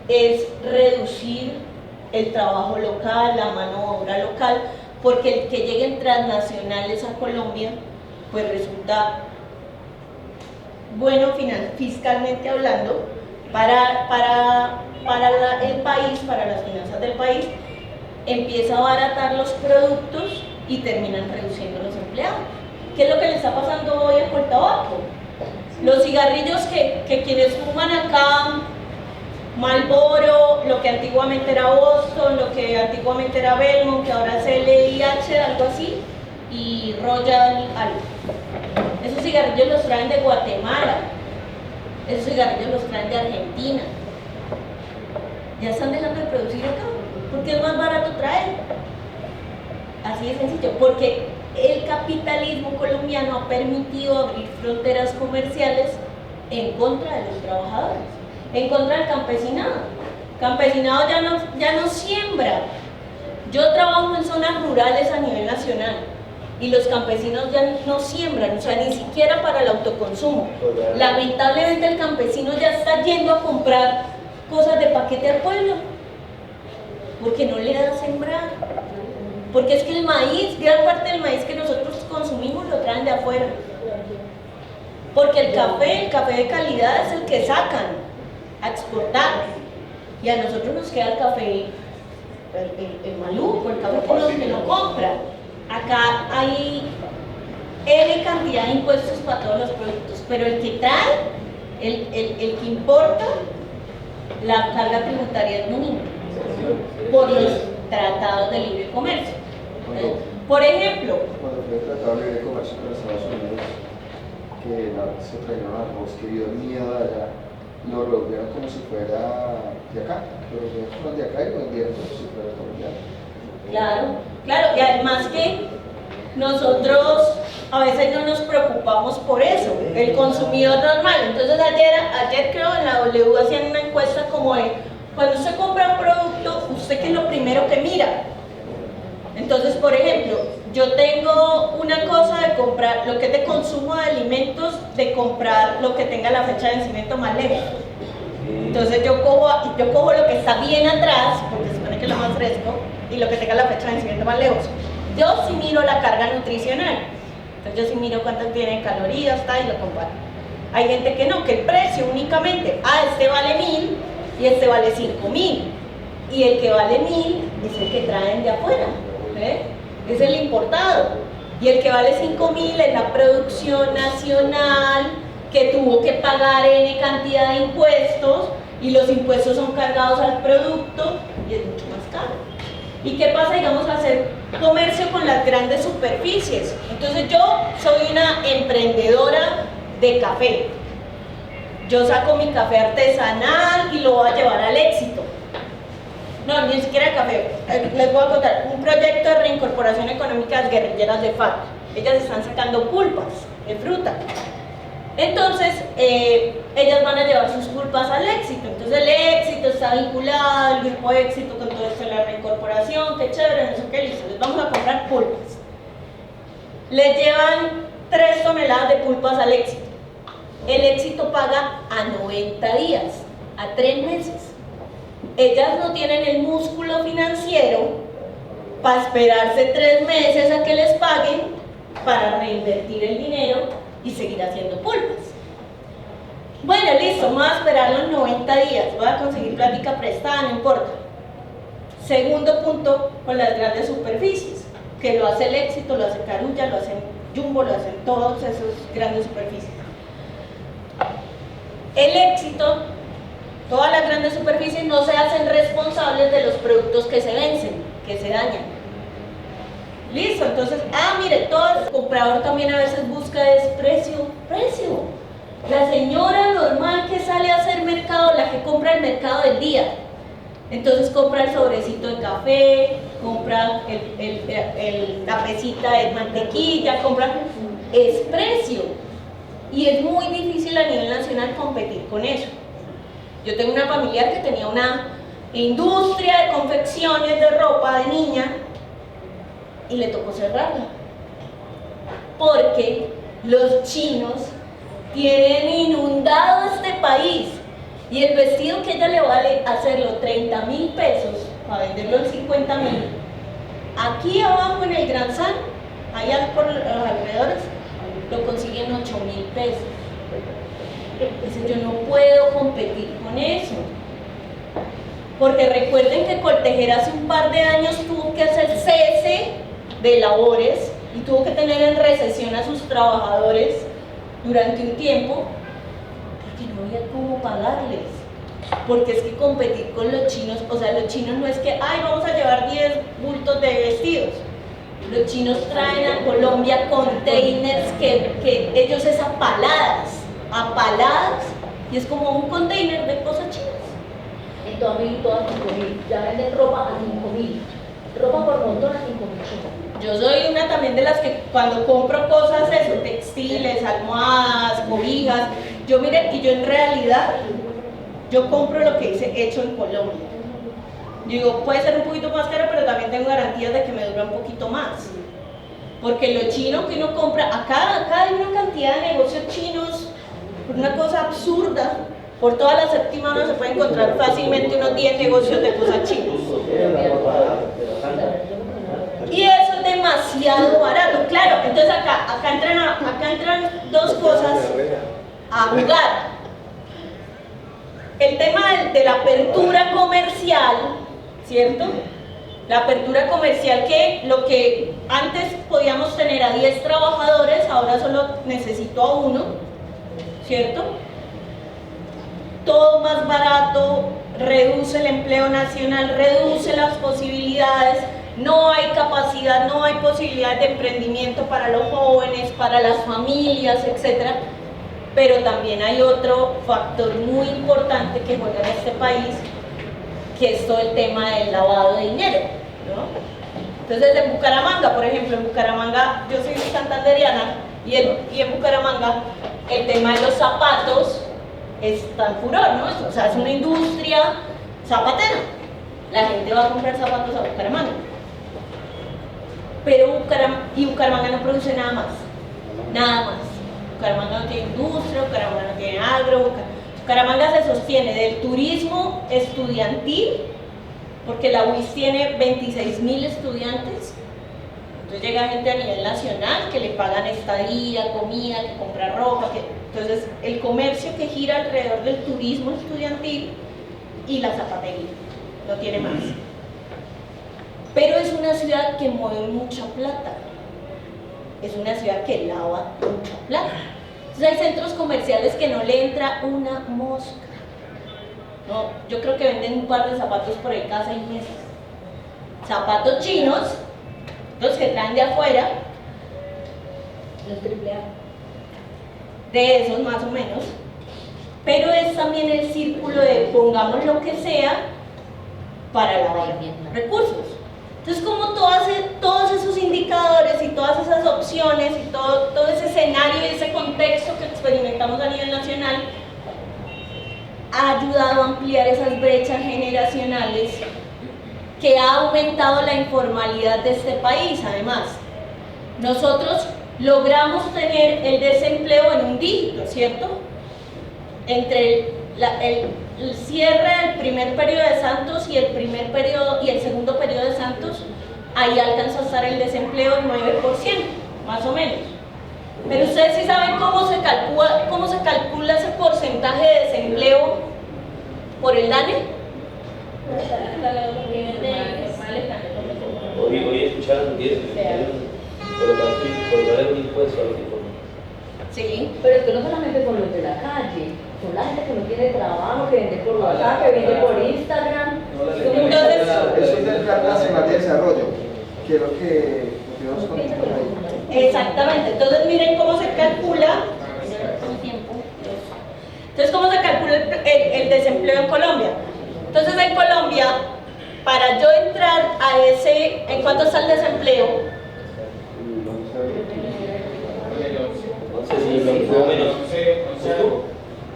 es reducir el trabajo local, la mano de obra local, porque el que lleguen transnacionales a Colombia, pues resulta bueno fiscalmente hablando para el país, para las finanzas del país, empieza a abaratar los productos y terminan reduciendo los empleados. ¿Qué es lo que le está pasando hoy a Coltabaco? Los cigarrillos que quienes fuman acá, Marlboro, lo que antiguamente era Boston, lo que antiguamente era Belmont, que ahora es LIH, algo así, y Royal algo. Esos cigarrillos los traen de Guatemala, esos cigarrillos los traen de Argentina. Ya están dejando de producir acá, porque es más barato traer. Así de sencillo, porque el capitalismo colombiano ha permitido abrir fronteras comerciales en contra de los trabajadores, en contra del campesinado. Campesinado ya no siembra, Yo trabajo en zonas rurales a nivel nacional y los campesinos ya no siembran, o sea, ni siquiera para el autoconsumo. Lamentablemente el campesino ya está yendo a comprar cosas de paquete al pueblo, porque no le da a sembrar. Porque es que el maíz, gran parte del maíz que nosotros consumimos lo traen de afuera. Porque el café de calidad es el que sacan a exportar. Y a nosotros nos queda el café, el maluco, el café que no compra. Acá hay N cantidad de impuestos para todos los productos, pero el que trae, el que importa, la carga tributaria es mínima por los tratados de libre comercio. Por ejemplo, cuando fue el Tratado de Libre Comercio con Estados Unidos, que se trajeron arroz que vio el miedo de allá, lo volvieron como si fuera de acá, lo volvieron como de acá y lo vendieron como si fuera colombiano. Claro, y además que nosotros a veces no nos preocupamos por eso, el consumidor normal. Entonces ayer creo en la W hacían una encuesta como de, cuando usted compra un producto, ¿usted qué es lo primero que mira? Entonces, por ejemplo, yo tengo una cosa de comprar lo que es de consumo de alimentos, de comprar lo que tenga la fecha de vencimiento más lejos. Entonces yo cojo lo que está bien atrás, porque se supone que es lo más fresco, y lo que tenga la fecha de vencimiento más lejos. Yo sí miro la carga nutricional. Entonces yo sí miro cuántas tiene calorías, y lo comparo. Hay gente que no, que el precio únicamente, este vale 1000 y este vale 5000. Y el que vale 1000 es el que traen de afuera. Es el importado, y el que vale 5000 es la producción nacional que tuvo que pagar N cantidad de impuestos, y los impuestos son cargados al producto y es mucho más caro. ¿Y qué pasa, digamos, hacer comercio con las grandes superficies? Entonces yo soy una emprendedora de café, yo saco mi café artesanal y lo voy a llevar al éxito. No, ni siquiera el café. Les voy a contar un proyecto de reincorporación económica de las guerrilleras de FARC. Ellas están sacando pulpas de fruta. Entonces, ellas van a llevar sus pulpas al éxito. Entonces, el éxito está vinculado al grupo de éxito con todo esto de la reincorporación. Qué chévere, no sé qué, listo. Les vamos a comprar pulpas. Les llevan 3 toneladas de pulpas al éxito. El éxito paga a 90 días, a 3 meses. Ellas no tienen el músculo financiero para esperarse 3 meses a que les paguen para reinvertir el dinero y seguir haciendo pulpas. Bueno, listo, vamos a esperar los 90 días, voy a conseguir plática prestada, no importa. Segundo punto, con las grandes superficies, que lo hace el éxito, lo hace Carulla, lo hacen Jumbo, lo hacen todas esas grandes superficies. El éxito, todas las grandes superficies no se hacen responsables de los productos que se vencen, que se dañan. Listo, entonces, mire, todo el comprador también a veces busca precio. La señora normal que sale a hacer mercado, la que compra el mercado del día, entonces compra el sobrecito de café, compra la pesita de mantequilla, es precio. Y es muy difícil a nivel nacional competir con eso. Yo tengo una familiar que tenía una industria de confecciones de ropa de niña y le tocó cerrarla porque los chinos tienen inundado este país, y el vestido que ella le vale hacerlo 30.000 pesos para venderlo en 50.000, aquí abajo en el Gran San, allá por los alrededores, lo consiguen 8.000 pesos. Entonces yo no puedo competir con eso, porque recuerden que Coltejer hace un par de años tuvo que hacer cese de labores y tuvo que tener en recesión a sus trabajadores durante un tiempo porque no había cómo pagarles. Porque es que competir con los chinos, o sea, los chinos no es que, vamos a llevar 10 bultos de vestidos. Los chinos traen a Colombia containers que ellos es a paladas, y es como un container de cosas chinas. En todas 5.000, ya venden ropa a 5.000, ropa por montón a 5.000. Yo soy una también de las que cuando compro cosas, textiles, almohadas, cobijas, yo en realidad, yo compro lo que dice hecho en Colombia. Digo, puede ser un poquito más caro, pero también tengo garantías de que me dura un poquito más. Porque lo chino que uno compra, acá hay una cantidad de negocios chinos, una cosa absurda. Por toda la séptima uno se puede encontrar fácilmente unos 10 negocios de cosas chinas. Y eso es demasiado barato, claro. Entonces acá entran dos cosas a jugar. El tema de la apertura comercial, ¿cierto? La apertura comercial, que lo que antes podíamos tener a 10 trabajadores, ahora solo necesito a 1, ¿cierto? Todo más barato, reduce el empleo nacional, reduce las posibilidades, no hay capacidad, no hay posibilidad de emprendimiento para los jóvenes, para las familias, etc. Pero también hay otro factor muy importante que juega en este país, que es todo el tema del lavado de dinero, ¿no? Entonces en Bucaramanga, por ejemplo, en Bucaramanga, yo soy santanderiana, y en Bucaramanga el tema de los zapatos está en furor, ¿no? O sea, es una industria zapatera. La gente va a comprar zapatos a Bucaramanga. Pero Bucaramanga no produce nada más. Nada más. Bucaramanga no tiene industria, Bucaramanga no tiene agro. Bucaramanga se sostiene del turismo estudiantil, porque la UIS tiene 26.000 estudiantes. Entonces llega gente a nivel nacional que le pagan estadía, comida, que compra ropa. Entonces el comercio que gira alrededor del turismo estudiantil y la zapatería, no tiene más. Pero es una ciudad que mueve mucha plata, es una ciudad que lava mucha plata. Entonces hay centros comerciales que no le entra una mosca. No, yo creo que venden un par de zapatos por ahí cada 6 meses. Zapatos chinos, los que traen de afuera, Los AAA. de esos más o menos, pero es también el círculo de pongamos lo que sea para lavar recursos. Entonces, como todos esos indicadores y todas esas opciones y todo ese escenario y ese contexto que experimentamos a nivel nacional ha ayudado a ampliar esas brechas generacionales, que ha aumentado la informalidad de este país. Además, nosotros logramos tener el desempleo en un dígito, ¿cierto? Entre el cierre del primer periodo de Santos y el segundo periodo de Santos, ahí alcanzó a estar el desempleo en 9%, más o menos. Pero ustedes sí saben cómo se calcula ese porcentaje de desempleo por el DANE. Hoy escucharon que colocar un impuesto a los informes. Sí. Pero esto no solamente con los de la calle, son la gente que no tiene trabajo, que vende por WhatsApp, que vende por Instagram. Entonces, eso es del Plan Nacional de Desarrollo, que es lo que nos comentamos ahí. exactamente. Entonces miren cómo se calcula. Entonces, ¿cómo se calcula el desempleo en Colombia? Entonces, en Colombia, para yo entrar a ¿en cuánto está el desempleo? No sé si lo menos.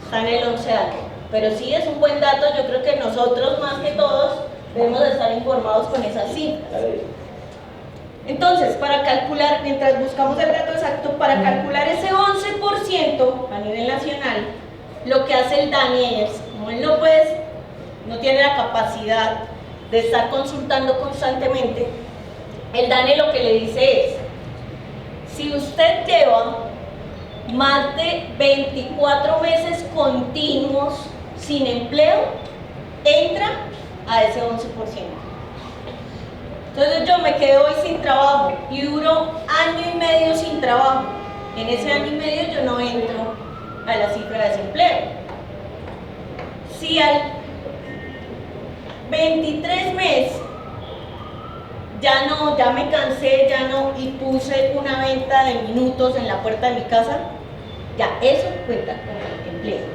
Está en el 11 año. Pero sí es un buen dato. Yo creo que nosotros, más que todos, debemos de estar informados con esas cifras. Entonces, para calcular, mientras buscamos el dato exacto, para calcular ese 11% a nivel nacional, lo que hace el DANE es, como él no tiene la capacidad de estar consultando constantemente, el DANE lo que le dice es, si usted lleva más de 24 meses continuos sin empleo, entra a ese 11%. Entonces yo me quedé hoy sin trabajo y duro año y medio sin trabajo. En ese año y medio yo no entro a la cifra de desempleo. Si al 23 mes ya me cansé, y puse una venta de minutos en la puerta de mi casa, ya eso cuenta como empleo,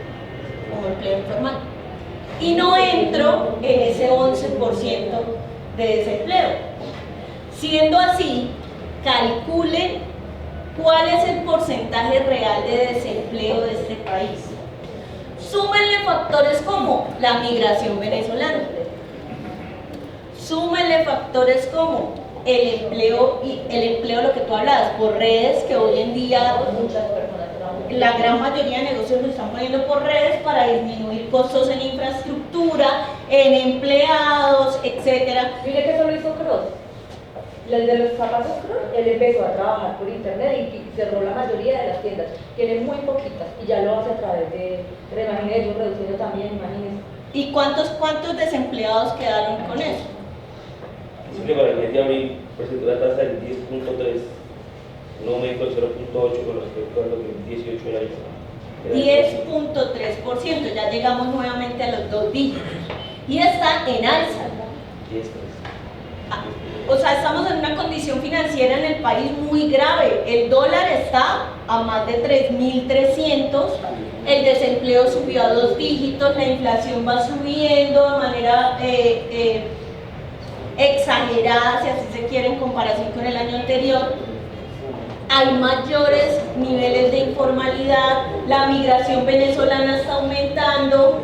como empleo informal. Y no entro en ese 11% de desempleo. Siendo así, calculen cuál es el porcentaje real de desempleo de este país. Súmenle factores como la migración venezolana. súmenle factores como el empleo, lo que tú hablabas, por redes, que hoy en día Muchas personas trabajan. la gran mayoría de negocios lo están poniendo por redes para disminuir costos en infraestructura, en empleados, etcétera. Mire que eso lo hizo Cross. El de los zapatos Cross, él empezó a trabajar por internet y cerró la mayoría de las tiendas. Tiene muy poquitas y ya lo hace a través de imagínense, ellos reduciendo también, imagínense. ¿Y cuántos desempleados quedaron con eso? Es que para el mes de abril presentó una tasa del 10.3, un aumento del 0.8 con respecto a lo que el 18 era. 10.3%, ya llegamos nuevamente a los 2 dígitos. Y está en alza. 10.3. O sea, estamos en una condición financiera en el país muy grave. El dólar está a más de 3.300, el desempleo subió a 2 dígitos, la inflación va subiendo de manera exagerada, si así se quiere, en comparación con el año anterior. Hay mayores niveles de informalidad, la migración venezolana está aumentando,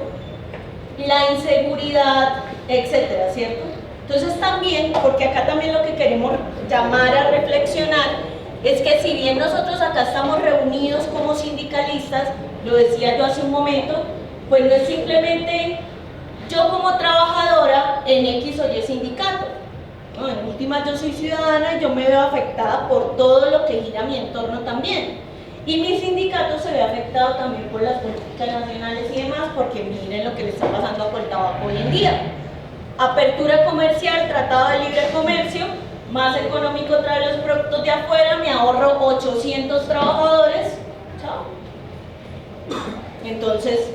la inseguridad, etcétera, ¿cierto? Entonces también, porque acá también lo que queremos llamar a reflexionar es que si bien nosotros acá estamos reunidos como sindicalistas, lo decía yo hace un momento, pues no es simplemente yo como trabajadora en X o Y sindicato. No, en última yo soy ciudadana y yo me veo afectada por todo lo que gira mi entorno también. Y mi sindicato se ve afectado también por las políticas nacionales y demás, porque miren lo que le está pasando a Coltabaco hoy en día. Apertura comercial, tratado de libre comercio, más económico traer los productos de afuera, me ahorro 800 trabajadores, chao. Entonces,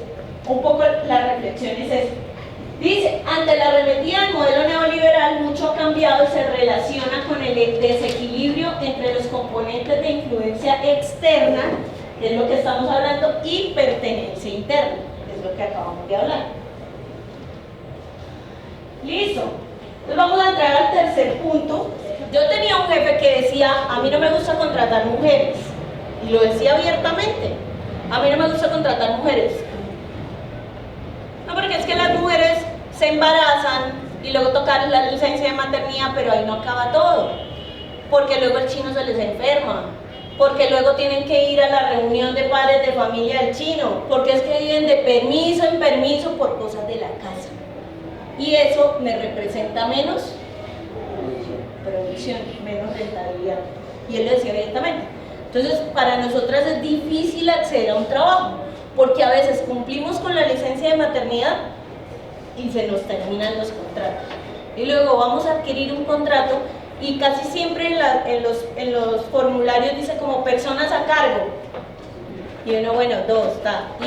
un poco la reflexión es esta. Dice, ante la arremetida del modelo neoliberal, mucho ha cambiado y se relaciona con el desequilibrio entre los componentes de influencia externa, que es lo que estamos hablando, y pertenencia interna, que es lo que acabamos de hablar. Listo. Entonces vamos a entrar al tercer punto. Yo tenía un jefe que decía, a mí no me gusta contratar mujeres, y lo decía abiertamente, a mí no me gusta contratar mujeres. No, porque es que las mujeres se embarazan y luego tocar la licencia de maternidad, pero ahí no acaba todo. Porque luego el chino se les enferma, porque luego tienen que ir a la reunión de padres de familia del chino, porque es que viven de permiso en permiso por cosas de la casa. Y eso me representa menos producción, menos rentabilidad. Y él lo decía abiertamente. Entonces, para nosotras es difícil acceder a un trabajo, porque a veces cumplimos con la licencia de maternidad y se nos terminan los contratos. Y luego vamos a adquirir un contrato y casi siempre en los formularios dice como personas a cargo. Y uno, bueno, 2,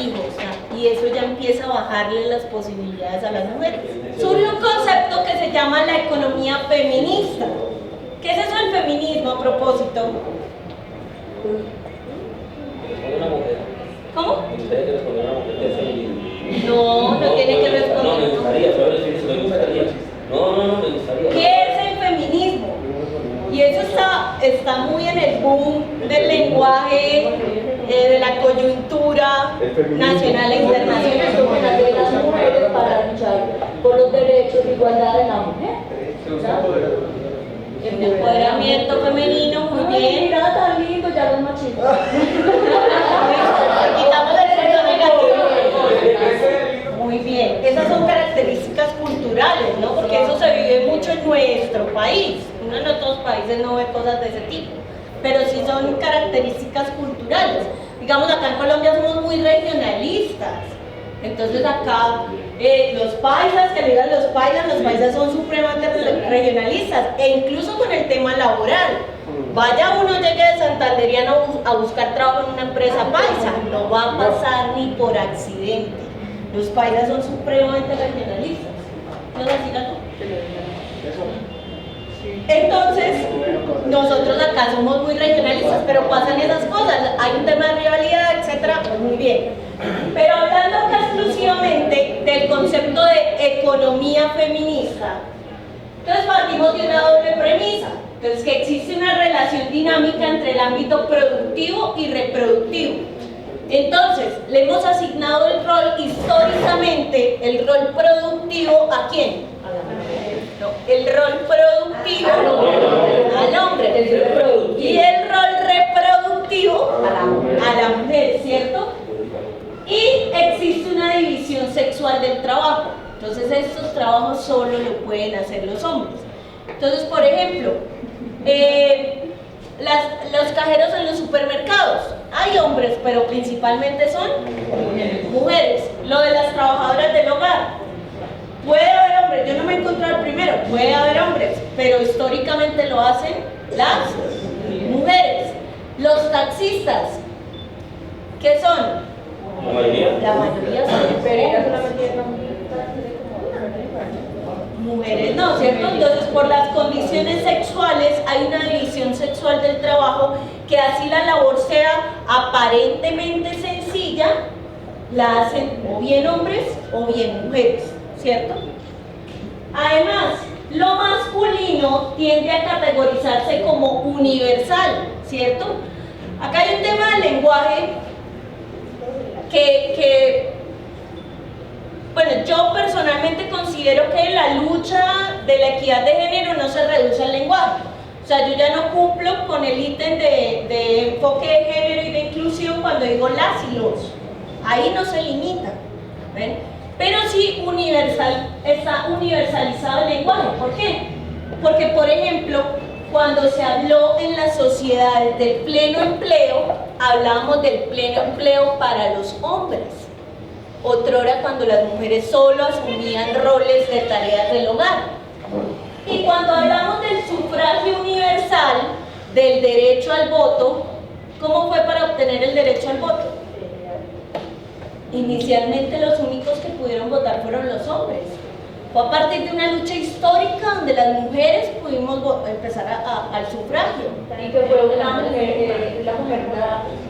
hijos, y eso ya empieza a bajarle las posibilidades a las mujeres. Surge un concepto que se llama la economía feminista. ¿Qué es eso del feminismo a propósito? Una mujer. ¿Cómo? Me gustaría que respondiera una mujer del feminismo. No tiene que responder. No, me gustaría, solo decir eso, me gustaría. No, me gustaría. ¿Qué es el feminismo? Y eso está muy en el boom del lenguaje, de la coyuntura nacional e internacional. De las mujeres para luchar por los derechos de igualdad de la mujer. Empoderamiento femenino, muy Ay, bien. mira, tan lindo, ya los machistas. Quitamos el punto negativo. Muy bien, esas son características culturales, ¿no? Porque eso se vive mucho en nuestro país. Uno en otros países no ve cosas de ese tipo, pero sí son características culturales. Digamos, acá en Colombia somos muy regionalistas. Entonces acá los paisas, que le digan los paisas son supremamente regionalistas, e incluso con el tema laboral. Vaya uno, llegue de Santanderiano a buscar trabajo en una empresa paisa, no va a pasar ni por accidente. Los paisas son supremamente regionalistas. ¿No es así, Gato? Entonces, nosotros acá somos muy regionalistas, pero pasan esas cosas, hay un tema de rivalidad, etcétera, muy bien. Pero hablando acá exclusivamente del concepto de economía feminista, entonces partimos de una doble premisa. Entonces, que existe una relación dinámica entre el ámbito productivo y reproductivo. Entonces, le hemos asignado el rol históricamente, el rol productivo, ¿a quién? A la mujer. No, el rol productivo al hombre y el rol reproductivo a la mujer, ¿cierto? Y existe una división sexual del trabajo. Entonces estos trabajos solo lo pueden hacer los hombres. Entonces, por ejemplo, los cajeros en los supermercados, hay hombres, pero principalmente son mujeres. Lo de las trabajadoras del hogar, puede haber hombres, yo no me he encontrado el primero, puede haber hombres, pero históricamente lo hacen las mujeres. Los taxistas, ¿qué son? La mayoría. La mayoría son mujeres, no, ¿cierto? Entonces, por las condiciones sexuales hay una división sexual del trabajo que así la labor sea aparentemente sencilla, la hacen o bien hombres o bien mujeres, ¿cierto? Además, lo masculino tiende a categorizarse como universal, ¿cierto? Acá hay un tema del lenguaje bueno, yo personalmente considero que la lucha de la equidad de género no se reduce al lenguaje. O sea, yo ya no cumplo con el ítem de enfoque de género y de inclusión cuando digo las y los. Ahí no se limita, ¿ven? Pero sí está universalizado el lenguaje. ¿Por qué? Porque, por ejemplo, cuando se habló en las sociedades del pleno empleo, hablábamos del pleno empleo para los hombres. Otrora cuando las mujeres solo asumían roles de tareas del hogar. Y cuando hablamos del sufragio universal, del derecho al voto, ¿cómo fue para obtener el derecho al voto? Inicialmente los únicos que pudieron votar fueron los hombres. Fue a partir de una lucha histórica donde las mujeres pudimos empezar al sufragio. Y que fue la mujer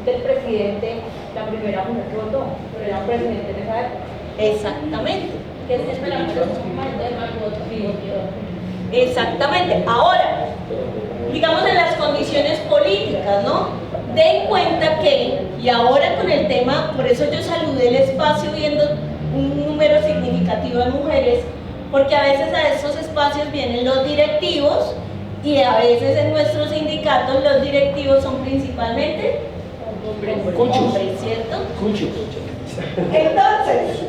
del presidente, la primera mujer que votó, pero era un presidente de esa época. Exactamente. Que siempre la mujer es más votos. Exactamente. Ahora, digamos en las condiciones políticas, ¿no? Den cuenta que, y ahora con el tema, por eso yo saludé el espacio viendo un número significativo de mujeres, porque a veces a estos espacios vienen los directivos y a veces en nuestros sindicatos los directivos son principalmente hombres, ¿cierto? Entonces,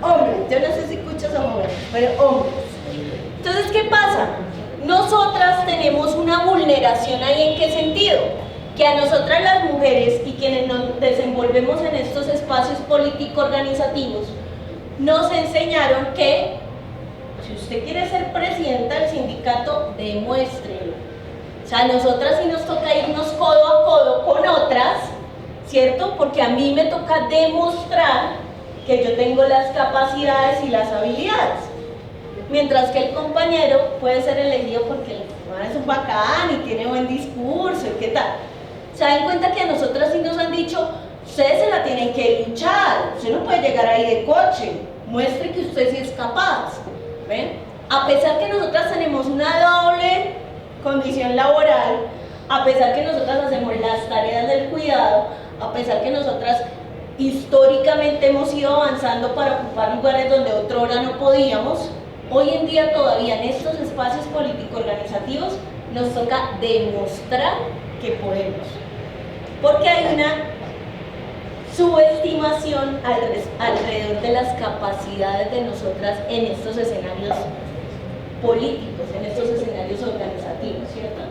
hombres, yo no sé si cuchos o mujeres, pero hombres. Entonces, ¿qué pasa? Nosotras tenemos una vulneración ahí. ¿En qué sentido? Que a nosotras las mujeres y quienes nos desenvolvemos en estos espacios político-organizativos nos enseñaron que si usted quiere ser presidenta del sindicato, demuéstrelo. O sea, a nosotras sí nos toca irnos codo a codo con otras, ¿cierto? Porque a mí me toca demostrar que yo tengo las capacidades y las habilidades. Mientras que el compañero puede ser elegido porque es un bacán y tiene buen discurso y qué tal. ¿Se dan cuenta que a nosotras sí nos han dicho, ustedes se la tienen que luchar, usted no puede llegar ahí de coche, muestre que usted sí es capaz? ¿Ven? A pesar que nosotras tenemos una doble condición laboral, a pesar que nosotras hacemos las tareas del cuidado, a pesar que nosotras históricamente hemos ido avanzando para ocupar lugares donde otrora no podíamos, hoy en día todavía en estos espacios político-organizativos nos toca demostrar que podemos. Porque hay una subestimación alrededor de las capacidades de nosotras en estos escenarios políticos, en estos escenarios organizativos, ¿cierto?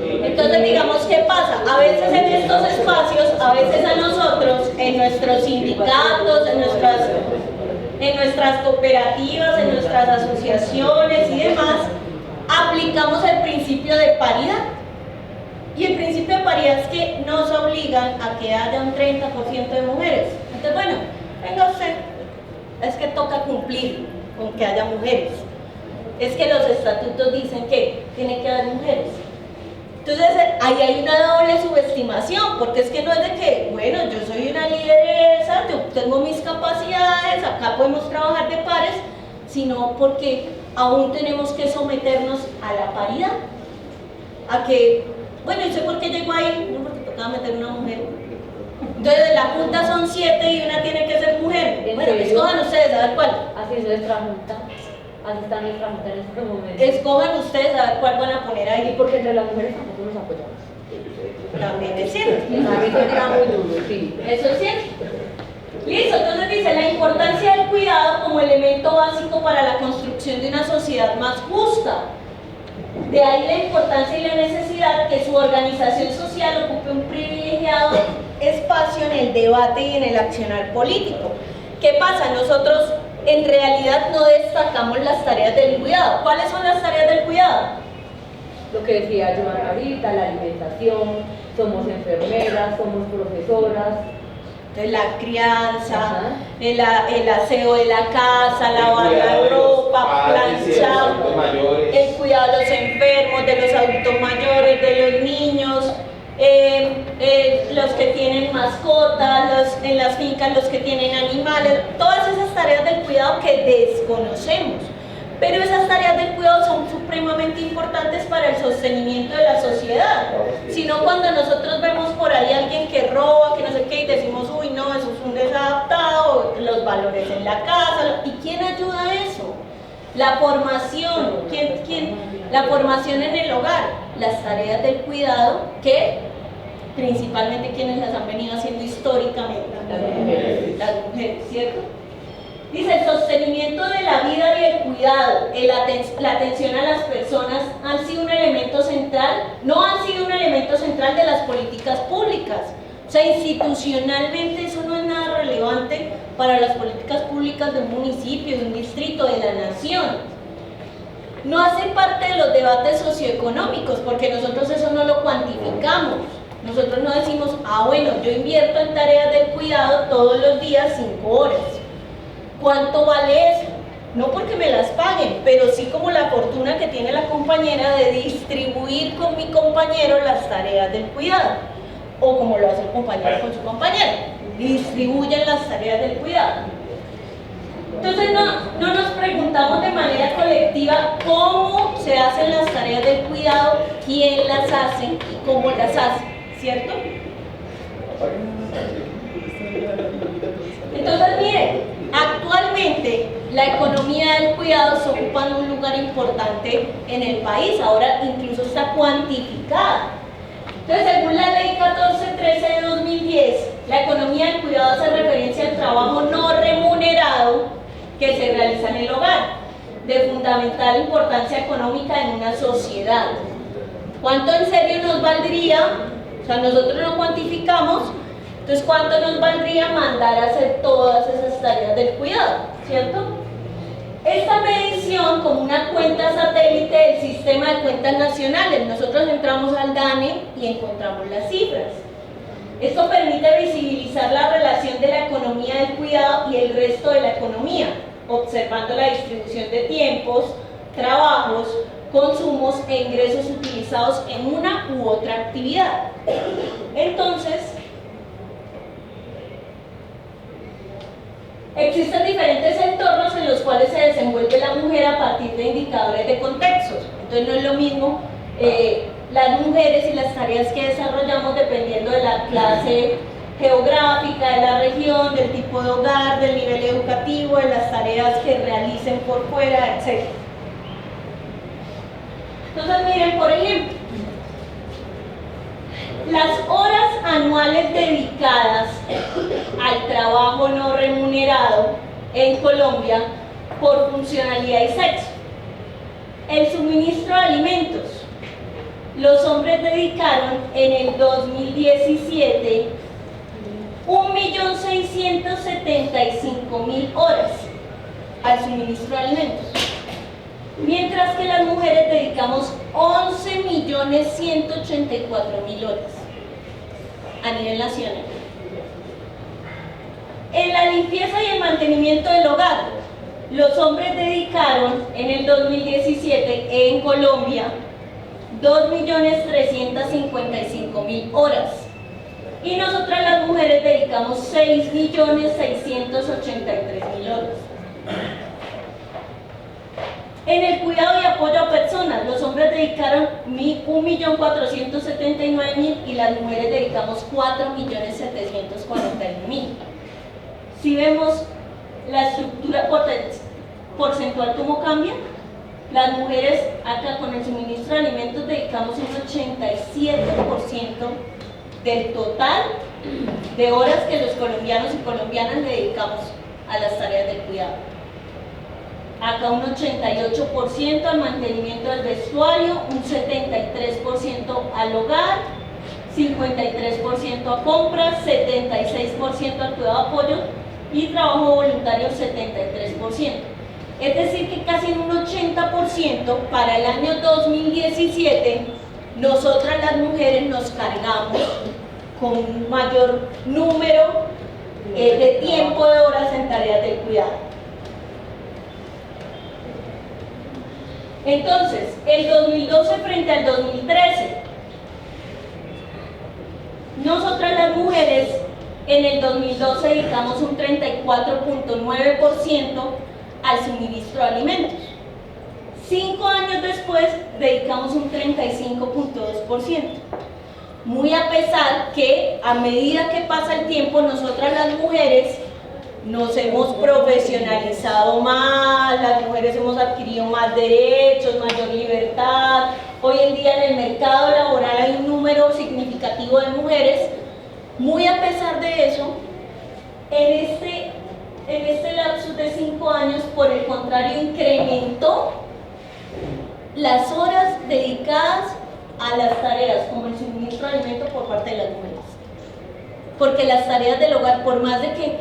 Entonces, digamos, ¿qué pasa? A veces en estos espacios, a veces a nosotros, en nuestros sindicatos, en nuestras cooperativas, en nuestras asociaciones y demás, aplicamos el principio de paridad. Y el principio de paridad es que nos obligan a que haya un 30% de mujeres. Entonces, bueno, venga usted, es que toca cumplir con que haya mujeres. Es que los estatutos dicen que tiene que haber mujeres. Entonces, ahí hay una doble subestimación, porque es que no es de que, bueno, yo soy una lideresa, yo tengo mis capacidades, acá podemos trabajar de pares, sino porque aún tenemos que someternos a la paridad. A que, bueno, ¿y sé por qué llegó ahí? No, porque tocaba meter una mujer. Entonces, de la junta son 7 y una tiene que ser mujer. Bueno, escojan ustedes, a ver cuál. Así es nuestra junta. Así está nuestra junta en este momento. Escojan ustedes a ver cuál van a poner Y ahí. porque entre las mujeres tampoco nos apoyamos. También es cierto. A mí se tira muy duro, sí. Eso es cierto. Listo, entonces dice la importancia del cuidado como elemento básico para la construcción de una sociedad más justa. De ahí la importancia y la necesidad que su organización social ocupe un privilegiado espacio en el debate y en el accionar político. ¿Qué pasa? Nosotros en realidad no destacamos las tareas del cuidado. ¿Cuáles son las tareas del cuidado? Lo que decía Joana ahorita, la alimentación, somos enfermeras, somos profesoras. Entonces, la crianza, Ajá. el aseo de la casa, lavar la ropa, planchar, el cuidado de los enfermos, de los adultos mayores, de los niños, los que tienen mascotas, en las fincas los que tienen animales, todas esas tareas del cuidado que desconocemos. Pero esas tareas del cuidado son supremamente importantes para el sostenimiento de la sociedad. Si no, cuando nosotros vemos por ahí a alguien que roba, que no sé qué, y decimos, uy, no, eso es un desadaptado, los valores en la casa. ¿Y quién ayuda a eso? La formación. La formación en el hogar. Las tareas del cuidado, que principalmente quienes las han venido haciendo históricamente. Las mujeres, ¿cierto? Dice, el sostenimiento de la vida y el cuidado, la atención a las personas han sido un elemento central, no han sido un elemento central de las políticas públicas. O sea, institucionalmente eso no es nada relevante para las políticas públicas de un municipio, de un distrito, de la nación. No hace parte de los debates socioeconómicos, porque nosotros eso no lo cuantificamos. Nosotros no decimos, bueno, yo invierto en tareas del cuidado todos los días 5 horas. ¿Cuánto vale eso? No porque me las paguen, pero sí como la fortuna que tiene la compañera de distribuir con mi compañero las tareas del cuidado. O como lo hace el compañero con su compañera, distribuyen las tareas del cuidado. Entonces no nos preguntamos de manera colectiva cómo se hacen las tareas del cuidado, quién las hace y cómo las hace, ¿cierto? Entonces miren, actualmente la economía del cuidado se ocupa en un lugar importante en el país, ahora incluso está cuantificada. Entonces, según la ley 1413 de 2010, la economía del cuidado hace referencia al trabajo no remunerado que se realiza en el hogar, de fundamental importancia económica en una sociedad. ¿Cuánto en serio nos valdría? O sea, nosotros no cuantificamos. Entonces, ¿cuánto nos valdría mandar a hacer todas esas tareas del cuidado? ¿Cierto? Esta medición, como una cuenta satélite del sistema de cuentas nacionales, nosotros entramos al DANE y encontramos las cifras. Esto permite visibilizar la relación de la economía del cuidado y el resto de la economía, observando la distribución de tiempos, trabajos, consumos e ingresos utilizados en una u otra actividad. Entonces, existen diferentes entornos en los cuales se desenvuelve la mujer a partir de indicadores de contextos. Entonces no es lo mismo las mujeres y las tareas que desarrollamos dependiendo de la clase geográfica, de la región, del tipo de hogar, del nivel educativo, de las tareas que realicen por fuera, etc. Entonces miren, por ejemplo, las horas anuales dedicadas al trabajo no remunerado en Colombia por funcionalidad y sexo. El suministro de alimentos. Los hombres dedicaron en el 2017 1.675.000 horas al suministro de alimentos, mientras que las mujeres dedicamos 11.184.000 horas a nivel nacional. En la limpieza y el mantenimiento del hogar, los hombres dedicaron en el 2017 en Colombia 2.355.000 horas y nosotras las mujeres dedicamos 6.683.000 horas. En el cuidado y apoyo a personas, los hombres dedicaron 1.479.000 y las mujeres dedicamos 4.741.000. Si vemos la estructura, porcentual, ¿cómo cambia? Las mujeres acá con el suministro de alimentos dedicamos un 87% del total de horas que los colombianos y colombianas le dedicamos a las tareas del cuidado. Acá un 88% al mantenimiento del vestuario, un 73% al hogar, 53% a compras, 76% al cuidado de apoyo y trabajo voluntario 73%. Es decir que casi en un 80% para el año 2017 nosotras las mujeres nos cargamos con un mayor número de tiempo de horas en tareas del cuidado. Entonces, el 2012 frente al 2013, nosotras las mujeres en el 2012 dedicamos un 34.9% al suministro de alimentos. 5 años después dedicamos un 35.2%. Muy a pesar que a medida que pasa el tiempo, nosotras las mujeres nos hemos profesionalizado más, las mujeres hemos adquirido más derechos, mayor libertad. Hoy en día en el mercado laboral hay un número significativo de mujeres. Muy a pesar de eso, en este lapso de 5 años, por el contrario, incrementó las horas dedicadas a las tareas como el suministro de alimentos por parte de las mujeres. Porque las tareas del hogar, por más de que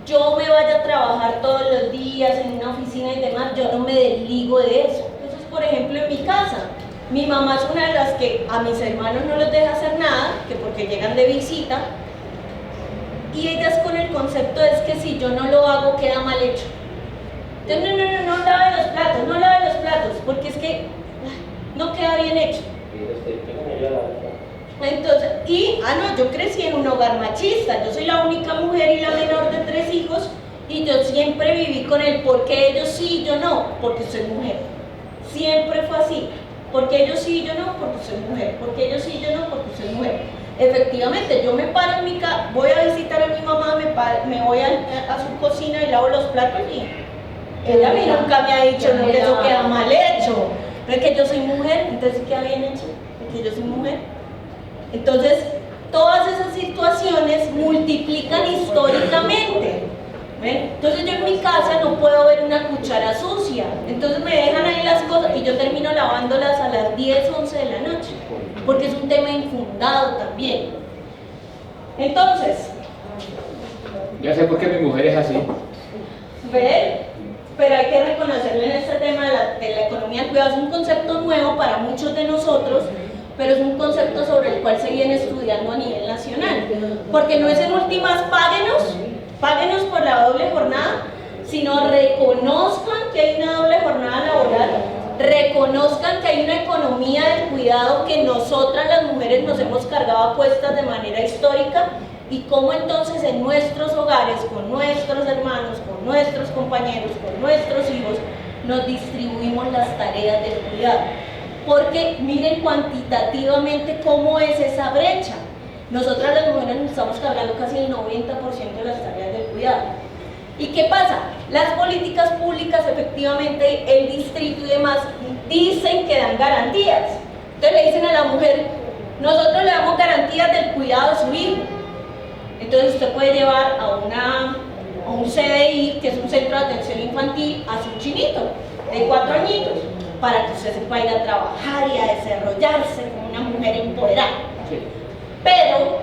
yo me vaya a trabajar todos los días en una oficina y demás, yo no me desligo de eso. Entonces, por ejemplo, en mi casa, mi mamá es una de las que a mis hermanos no los deja hacer nada, que porque llegan de visita, y ellas con el concepto es que si yo no lo hago queda mal hecho. Entonces, no lave los platos, porque es que no queda bien hecho. Entonces, yo crecí en un hogar machista, yo soy la única mujer y la menor de 3 hijos, y yo siempre viví con el por qué ellos sí y yo no, porque soy mujer. Siempre fue así, porque ellos sí y yo no, porque soy mujer, porque ellos sí y yo no, porque soy mujer. Efectivamente, yo me paro en mi casa, voy a visitar a mi mamá, me voy a su cocina y lavo los platos y ella a mí nunca me ha dicho no, que eso queda mal hecho, pero es que yo soy mujer, entonces queda bien hecho, porque yo soy mujer. Entonces, todas esas situaciones multiplican históricamente. ¿Ven? Entonces yo en mi casa no puedo ver una cuchara sucia, entonces me dejan ahí las cosas y yo termino lavándolas a las 10, 11 de la noche, porque es un tema infundado también. Entonces, ya sé por qué mi mujer es así. ¿ven? Pero hay que reconocerle en este tema de la economía del cuidado, es un concepto nuevo para muchos de nosotros, pero es un concepto sobre el cual se viene estudiando a nivel nacional, porque no es en últimas páguenos por la doble jornada, sino reconozcan que hay una doble jornada laboral, reconozcan que hay una economía del cuidado que nosotras las mujeres nos hemos cargado a cuestas de manera histórica, y cómo entonces en nuestros hogares, con nuestros hermanos, con nuestros compañeros, con nuestros hijos, nos distribuimos las tareas del cuidado. Porque miren cuantitativamente cómo es esa brecha. Nosotras las mujeres nos estamos cargando casi el 90% de las tareas del cuidado. ¿Y qué pasa? Las políticas públicas, efectivamente, el distrito y demás, dicen que dan garantías. Entonces le dicen a la mujer, nosotros le damos garantías del cuidado de su hijo. Entonces usted puede llevar a un CDI, que es un centro de atención infantil, a su chinito de 4 añitos, para que usted se pueda ir a trabajar y a desarrollarse como una mujer empoderada. Sí. Pero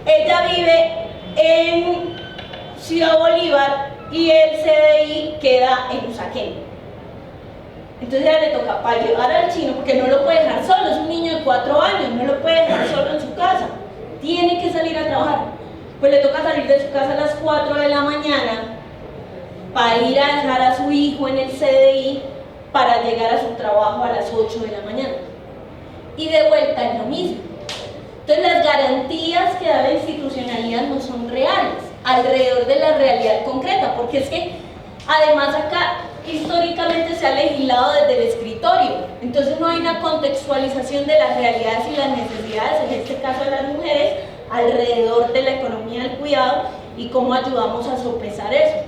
ella vive en Ciudad Bolívar y el CDI queda en Usaquén. Entonces a ella le toca para llevar al chino, porque no lo puede dejar solo, es un niño de 4 años, no lo puede dejar solo en su casa, tiene que salir a trabajar. Pues le toca salir de su casa a las 4 de la mañana para ir a dejar a su hijo en el CDI para llegar a su trabajo a las 8 de la mañana. Y de vuelta es lo mismo. Entonces las garantías que da la institucionalidad no son reales alrededor de la realidad concreta, porque es que además acá históricamente se ha legislado desde el escritorio, entonces no hay una contextualización de las realidades y las necesidades, en este caso de las mujeres, alrededor de la economía del cuidado y cómo ayudamos a sopesar eso.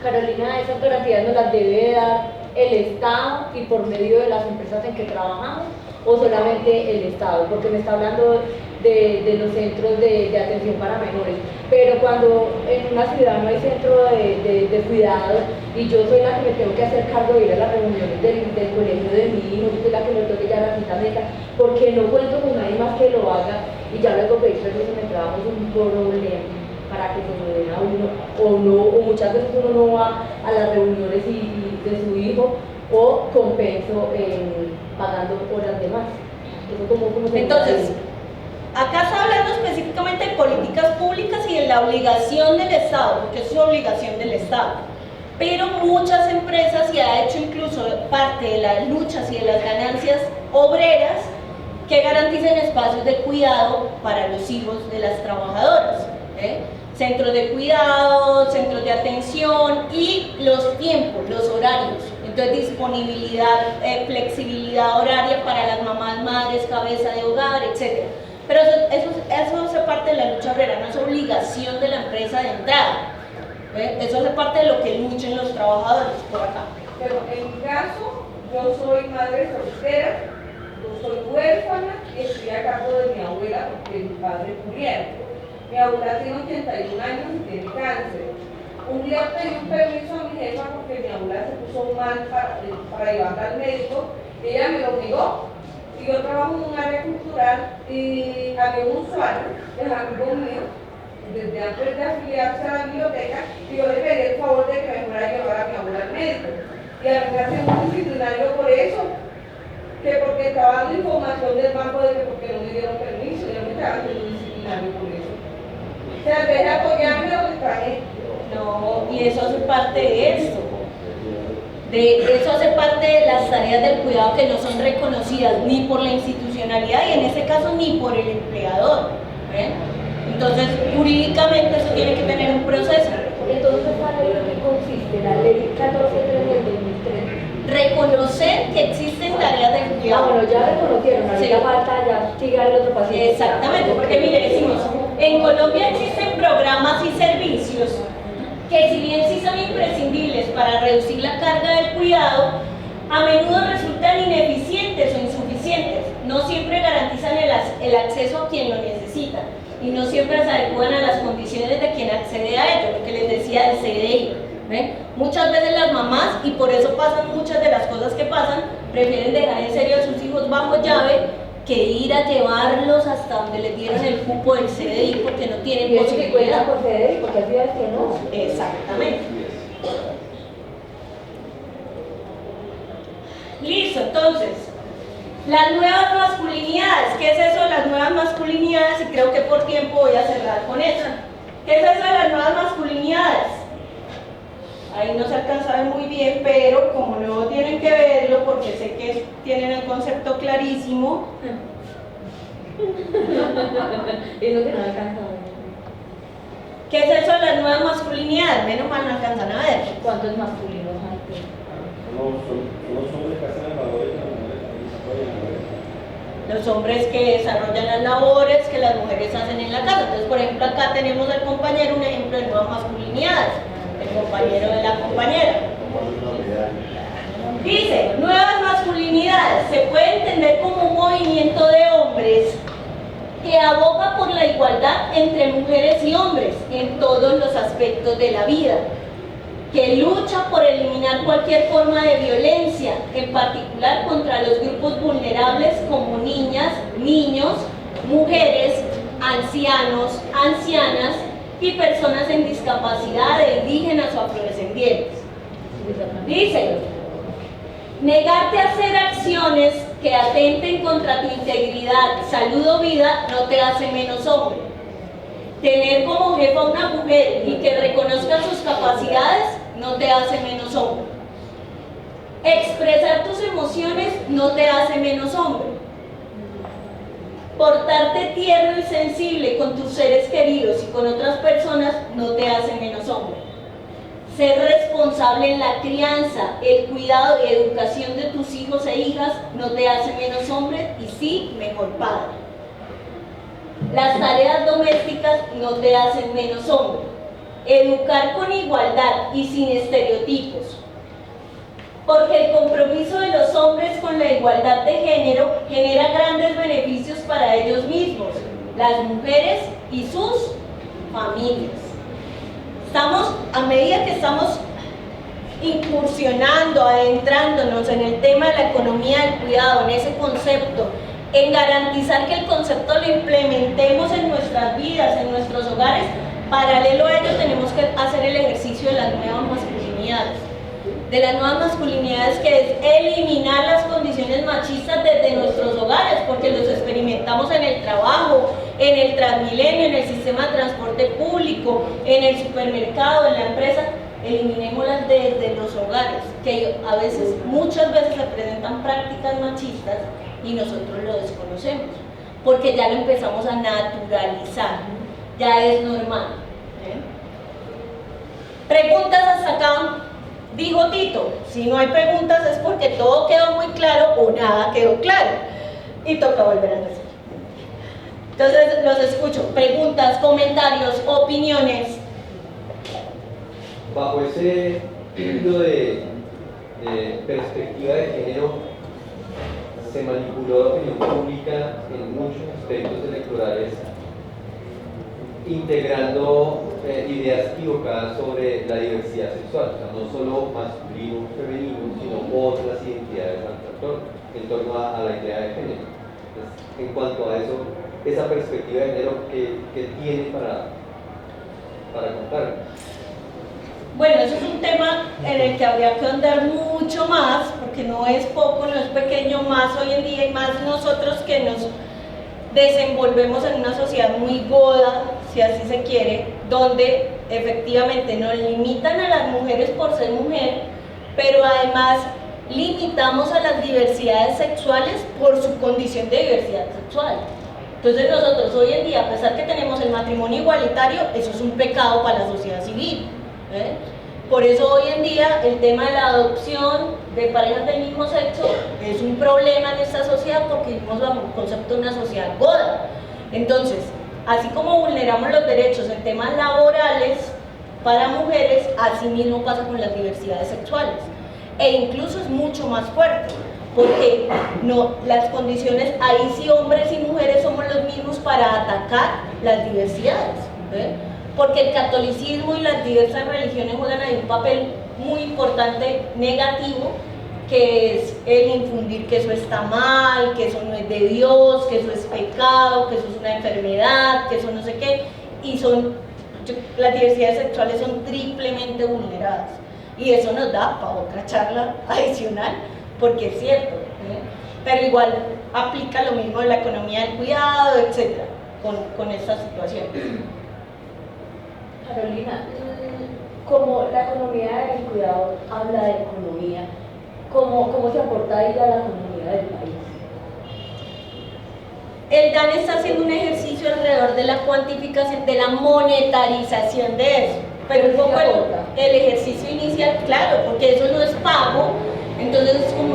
Carolina, esas garantías nos las debe dar el Estado y por medio de las empresas en que trabajamos, o solamente el Estado, porque me está hablando de los centros de atención para menores, pero cuando en una ciudad no hay centro de cuidado y yo soy la que me tengo que hacer cargo de ir a las reuniones del colegio de mi hijo, yo soy la que me toque ya la cita médica, porque no cuento con nadie más que lo haga y ya luego pedir permiso en el trabajo es un problema para que se lo den a uno, o no, o muchas veces uno no va a las reuniones de su hijo, o compenso pagando horas de más. Entonces, acá está hablando específicamente de políticas públicas y de la obligación del Estado, porque es obligación del Estado. Pero muchas empresas, y ha hecho incluso parte de las luchas y de las ganancias obreras, que garanticen espacios de cuidado para los hijos de las trabajadoras. Centros de cuidado, centros de atención y los tiempos, los horarios. Entonces, disponibilidad, flexibilidad horaria para las mamás, madres, cabeza de hogar, etc. Pero eso hace parte de la lucha obrera, no es obligación de la empresa de entrada. Eso hace parte de lo que luchen los trabajadores por acá. Pero en mi caso, yo soy madre soltera, yo soy huérfana y estoy a cargo de mi abuela porque mi padre murieron. Mi abuela tiene 81 años y tiene cáncer. Un día pedí un permiso a mi jefa porque mi abuela se puso mal para llevarla al médico y ella me lo obligó. Y yo trabajo en un área cultural y había un usuario, el amigo mío, desde antes de afiliarse a la biblioteca, y yo le pedí el favor de que me fuera a llevar a mi abuela al médico. Y a mí me hacen un disciplinario por eso, que porque estaba dando información del banco de que porque no me dieron permiso, y a mí me estaban haciendo un disciplinario por eso. O sea, en vez de apoyarme lo distraje. No, y eso hace parte de esto. Eso hace parte de las tareas del cuidado que no son reconocidas ni por la institucionalidad y en este caso ni por el empleador. Entonces, jurídicamente eso tiene que tener un proceso. Entonces, ¿cuál es lo que consiste la ley 14.3 del 2003? Reconocer que existen tareas de cuidado. Ah, bueno, ya reconocieron, ahorita Sí. falta ya siga el otro paciente. Exactamente, porque mire, decimos, en Colombia existen programas y servicios que si bien sí son imprescindibles para reducir la carga del cuidado, a menudo resultan ineficientes o insuficientes, no siempre garantizan el acceso a quien lo necesita y no siempre se adecuan a las condiciones de quien accede a ello, lo que les decía del CDI. Muchas veces las mamás, y por eso pasan muchas de las cosas que pasan, prefieren dejar en serio a sus hijos bajo llave que ir a llevarlos hasta donde les dieron el cupo del CDI porque no tienen Y eso que cuenta posibilidad. por CDI, porque así es que no. Exactamente. Listo, entonces, las nuevas masculinidades. ¿Qué es eso de las nuevas masculinidades? Y creo que por tiempo voy a cerrar con eso. ¿Qué es eso de las nuevas masculinidades? Ahí no se alcanza a ver muy bien, pero como no tienen que verlo, porque sé que tienen el concepto clarísimo. Eso que no alcanza a ver. ¿Qué es eso de las nuevas masculinidades? Menos mal no alcanzan a ver. ¿Cuántos masculinos hay? Los hombres que hacen las labores que las mujeres también se pueden hacer. Los hombres que desarrollan las labores que las mujeres hacen en la casa. Entonces, por ejemplo, acá tenemos al compañero, un ejemplo de nuevas masculinidades, el compañero de la compañera. Dice, nuevas masculinidades se puede entender como un movimiento de hombres que aboga por la igualdad entre mujeres y hombres en todos los aspectos de la vida, que lucha por eliminar cualquier forma de violencia, en particular contra los grupos vulnerables como niñas, niños, mujeres, ancianos, ancianas y personas en discapacidad, indígenas o afrodescendientes. Dice, negarte a hacer acciones que atenten contra tu integridad, salud o vida no te hace menos hombre. Tener como jefa a una mujer y que reconozca sus capacidades no te hace menos hombre. Expresar tus emociones no te hace menos hombre. Portarte tierno y sensible con tus seres queridos y con otras personas no te hace menos hombre. Ser responsable en la crianza, el cuidado y educación de tus hijos e hijas no te hace menos hombre y sí mejor padre. Las tareas domésticas no te hacen menos hombre. educar con igualdad y sin estereotipos, porque el compromiso de los hombres con la igualdad de género genera grandes beneficios para ellos mismos, las mujeres y sus familias. A medida que estamos incursionando, adentrándonos en el tema de la economía del cuidado, en ese concepto, en garantizar que el concepto lo implementemos en nuestras vidas, en nuestros hogares, paralelo a ello tenemos que hacer el ejercicio de las nuevas masculinidades. De las nuevas masculinidades, que es eliminar las condiciones machistas desde nuestros hogares, porque los experimentamos en el trabajo, en el Transmilenio, en el sistema de transporte público, en el supermercado, en la empresa. Eliminémoslas desde los hogares, que a veces, muchas veces se presentan prácticas machistas y nosotros lo desconocemos, porque ya lo empezamos a naturalizar, ya es normal. ¿Preguntas hasta acá? Dijo Tito, si no hay preguntas es porque todo quedó muy claro o nada quedó claro y toca volver a decir. Entonces los escucho, preguntas, comentarios, opiniones. Bajo ese hilo de perspectiva de género, se manipuló la opinión pública en muchos aspectos electorales, integrando ideas equivocadas sobre la diversidad sexual, o sea, no solo masculino, femenino, sino otras identidades en torno a la idea de género. Entonces, en cuanto a eso, esa perspectiva de género que tiene para contar. Bueno, eso es un tema en el que habría que andar mucho más, porque no es poco, no es pequeño, más hoy en día y más nosotros que nos desenvolvemos en una sociedad muy goda, si así se quiere, donde efectivamente nos limitan a las mujeres por ser mujer, pero además limitamos a las diversidades sexuales por su condición de diversidad sexual. Entonces nosotros hoy en día, a pesar que tenemos el matrimonio igualitario, eso es un pecado para la sociedad civil. Por eso hoy en día el tema de la adopción de parejas del mismo sexo es un problema en esta sociedad, porque vivimos bajo un concepto de una sociedad goda. Entonces, así como vulneramos los derechos en temas laborales para mujeres, así mismo pasa con las diversidades sexuales, e incluso es mucho más fuerte, porque no, las condiciones, ahí sí hombres y mujeres somos los mismos para atacar las diversidades, porque el catolicismo y las diversas religiones juegan ahí un papel muy importante negativo, que es el infundir que eso está mal, que eso no es de Dios, que eso es pecado, que eso es una enfermedad, que eso no sé qué, y las diversidades sexuales son triplemente vulneradas, y eso nos da para otra charla adicional, porque es cierto, pero igual aplica lo mismo de la economía del cuidado, etcétera, con esta situación. Carolina, como la economía del cuidado habla de economía, ¿cómo se aporta ahí a la economía del país? El DAN está haciendo un ejercicio alrededor de la cuantificación, de la monetarización de eso, pero un poco el ejercicio inicial, claro, porque eso no es pago, entonces es como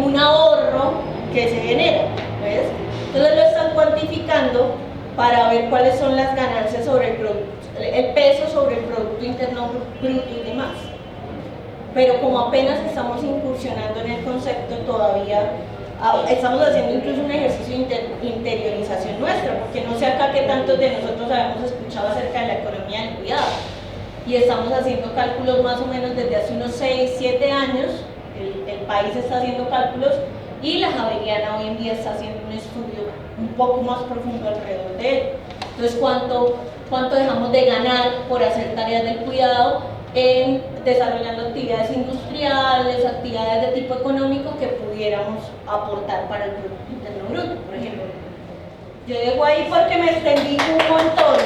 un ahorro que se genera, ¿ves? Entonces lo están cuantificando para ver cuáles son las ganancias sobre el producto, el peso sobre el Producto Interno Bruto y demás. Pero como apenas estamos incursionando en el concepto, todavía estamos haciendo incluso un ejercicio de interiorización nuestra, porque no sé acá qué tantos de nosotros habíamos escuchado acerca de la economía del cuidado, y estamos haciendo cálculos más o menos desde hace unos 6, 7 años, el país está haciendo cálculos, y la Javeriana hoy en día está haciendo un estudio un poco más profundo alrededor de él. Entonces, ¿cuánto dejamos de ganar por hacer tareas del cuidado en desarrollando actividades industriales, actividades de tipo económico que pudiéramos aportar para el Producto Interno Bruto, por ejemplo? Yo dejo ahí porque me extendí un montón.